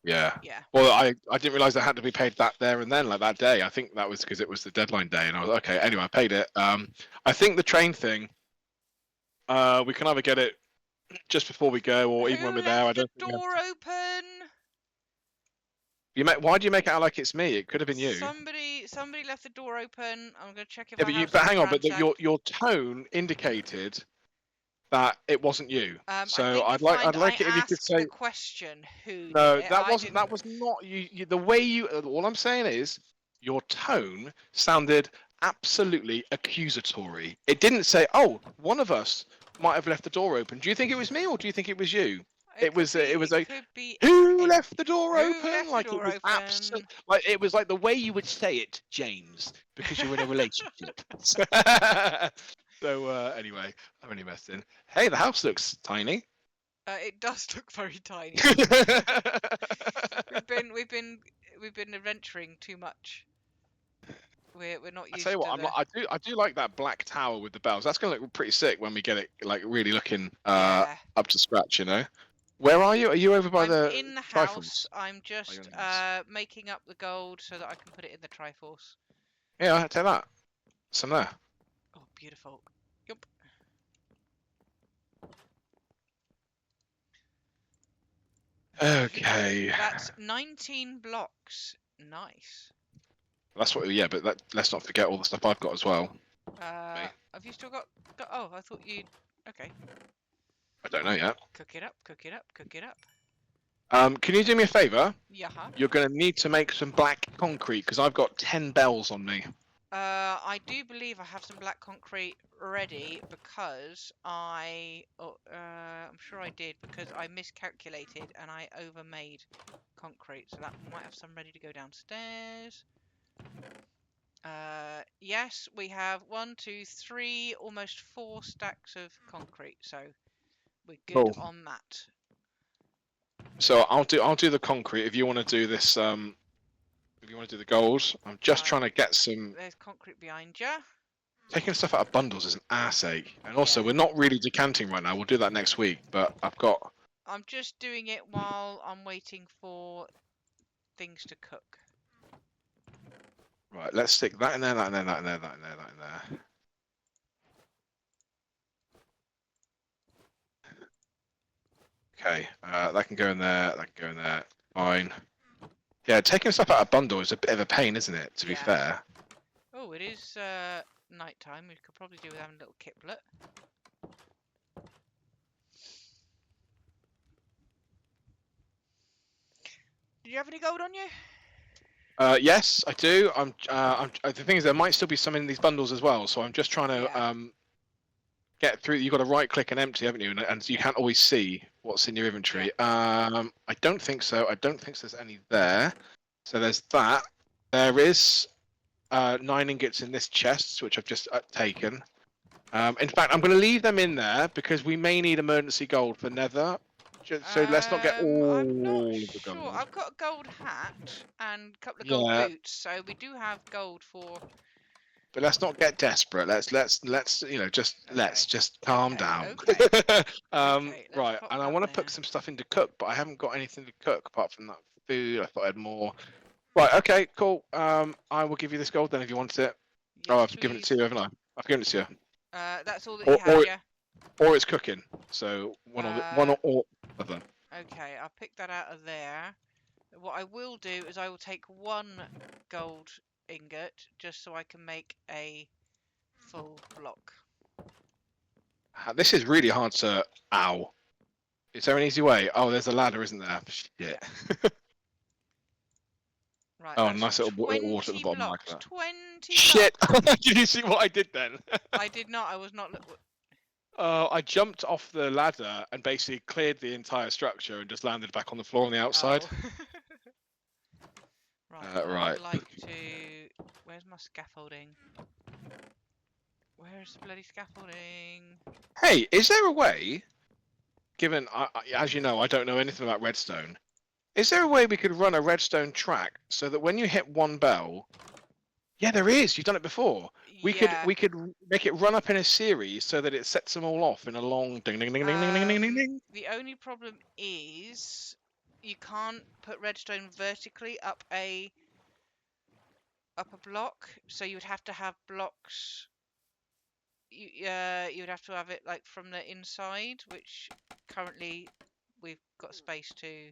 Yeah. Yeah. Well, I didn't realise it had to be paid that there and then, like that day. I think that was because it was the deadline day, and I was okay. Anyway, I paid it. I think the train thing. We can either get it just before we go, or even when we're there. I don't. Door open. Why do you make it out like it's me? It could have been you. Somebody left the door open. I'm gonna check if Yeah, our house but is hang on, but ransacked. your tone indicated that it wasn't you. I So think I'd I like it if you could asked the say question who did no. it. That was not you. The way you. All I'm saying is your tone sounded absolutely accusatory. It didn't say, "Oh, one of us might have left the door open." Do you think it was me or do you think it was you? It could be. It was It a could be. who left the door Who open? left the Like it door was open? like it was like the way you would say it, James, because you're in a relationship. So anyway, I'm only messing. Hey, the house looks tiny. It does look very tiny. We've been adventuring too much. We're not I tell you used what, to the. I do like that black tower with the bells. That's gonna look pretty sick when we get it like really looking Yeah. up to scratch. You know. Where are you? Are you over by I'm the in the house. Triforce? I'm Oh, you're just in the house. making up the gold so that I can put it in the Triforce. Yeah, I'll take that. Some there. Oh, beautiful. Yup. Okay. That's 19 blocks. Nice. That's what. Yeah, but let's not forget all the stuff I've got as well. Have you still got? Oh, I thought you'd. Okay. I don't know yet. Cook it up. Cook it up. Cook it up. Can you do me a favour? Yeah. You're going to need to make some black concrete because I've got 10 bells on me. I do believe I have some black concrete ready because I'm sure I did because I miscalculated and I overmade concrete, so that might have some ready to go downstairs. Yes, we have 1, 2, 3, almost 4 stacks of concrete, so we're good on that. So I'll do the concrete if you want to do this. If you want to do the goals, I'm just trying to get some. There's concrete behind you. Taking stuff out of bundles is an arse ache, and also Yeah. we're not really decanting right now. We'll do that next week, but I'm just doing it while I'm waiting for things to cook. Right, let's stick that in there, that in there, that in there, that in there, that in there. Okay, that can go in there, that can go in there. Fine. Yeah, taking stuff out of bundle is a bit of a pain, isn't it, to be fair? Oh, it is night time. We could probably do with having a little kiplet. Do you have any gold on you? Yes, I do. The thing is, there might still be some in these bundles as well, so I'm just trying to get through. You've got to right click and empty, haven't you? And you can't always see what's in your inventory. I don't think so. I don't think there's any there. So there's that. There is 9 ingots in this chest, which I've just taken. In fact, I'm going to leave them in there because we may need emergency gold for nether. So let's not get all I'm not of the sure. gold. I've got a gold hat and a couple of gold boots, so we do have gold for. But let's not get desperate. Let's just calm down. Okay. Right, and I want to put some stuff into cook, but I haven't got anything to cook apart from that food. I thought I had more. Right, okay, cool. I will give you this gold then if you want it. Yes, I've given it to you, haven't I? I've given it to you. That's all that you have, yeah. Or it's cooking. So one or other. Okay, I'll pick that out of there. What I will do is I will take 1 gold ingot just so I can make a full block. This is really hard to. Ow. Is there an easy way? Oh, there's a ladder, isn't there? Shit. Yeah. Right. Oh, nice little water at the bottom blocks, like that. 20 Shit! blocks. Did you see what I did then? I did not. I was not. I jumped off the ladder and basically cleared the entire structure and just landed back on the floor on the outside. Right. Right. I'd like to. Where's my scaffolding? Where's the bloody scaffolding? Hey, is there a way? Given, as you know, I don't know anything about redstone. Is there a way we could run a redstone track so that when you hit 1 bell? Yeah, there is. You've done it before. We could make it run up in a series so that it sets them all off in a long ding ding ding ding ding ding ding ding. The only problem is you can't put redstone vertically up a block, so you would have to have blocks. You would have to have it like from the inside, which currently we've got space to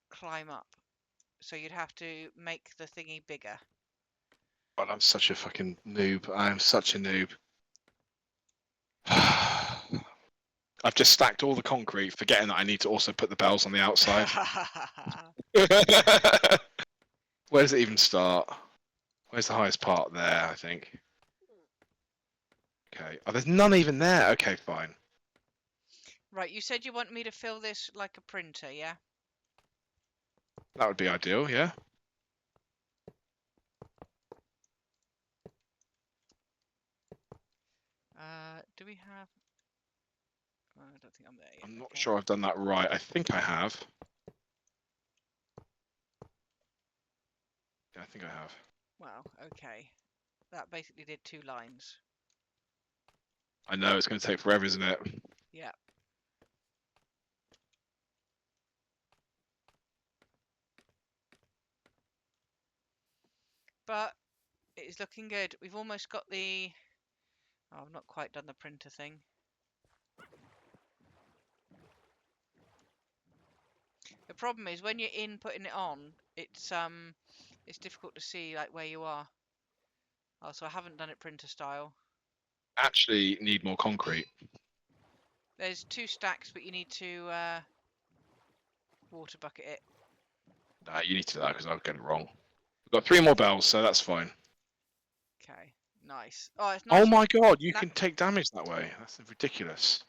climb up. So you'd have to make the thingy bigger. God, I'm such a fucking noob. I am such a noob. I've just stacked all the concrete, forgetting that I need to also put the bells on the outside. Where does it even start? Where's the highest part? There, I think. Okay. Oh, there's none even there. Okay, fine. Right, you said you want me to fill this like a printer, yeah? That would be ideal, yeah. Do we have... Oh, I don't think I'm there yet. I'm not sure I've done that right. I think I have. Yeah, I think I have. Wow, okay. That basically did 2 lines. I know, it's going to take forever, isn't it? Yeah. But it is looking good. We've almost got the... Oh, I've not quite done the printer thing. The problem is when you're putting it on, it's difficult to see like where you are. Oh, so I haven't done it printer style. Actually, need more concrete. There's 2 stacks, but you need to water bucket it. Nah, you need to do that because I'll get it wrong. We've got 3 more bells, so that's fine. Okay, nice. Oh, it's nice. Oh my god, you can take damage that way. That's ridiculous.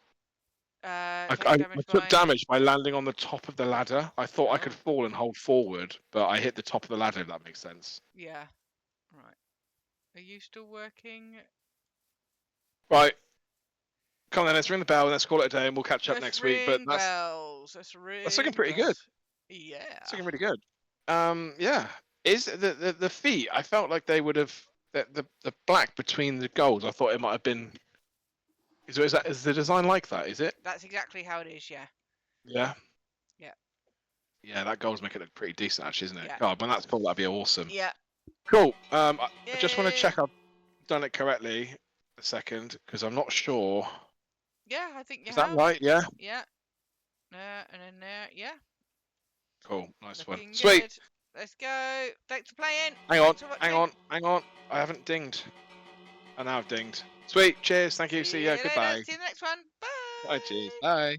I took damage by landing on the top of the ladder. I thought I could fall and hold forward, but I hit the top of the ladder, if that makes sense. Yeah. Right. Are you still working? Right. Come on then, let's ring the bell and let's call it a day and we'll catch up next week. But that's bells. Let's ring looking pretty good. Yeah. It's looking really good. Yeah. Is the feet, I felt like they would have the black between the golds, I thought it might have been is the design like that, is it? That's exactly how it is, yeah. Yeah. Yeah. Yeah, that gold's making it look pretty decent actually, isn't it? Yeah. God, when that's full, that'd be awesome. Yeah. Cool. I just want to check I've done it correctly a second, because I'm not sure. Yeah, I think you Is have. that right? Yeah. Yeah. And then there, yeah. Cool. Nice Looking one. Sweet. Good. Let's go. Thanks for playing. Hang on. I haven't dinged. I now have dinged. Sweet. Cheers. Thank you. See ya. Goodbye. See you in the next one. Bye. Bye. Cheers. Bye.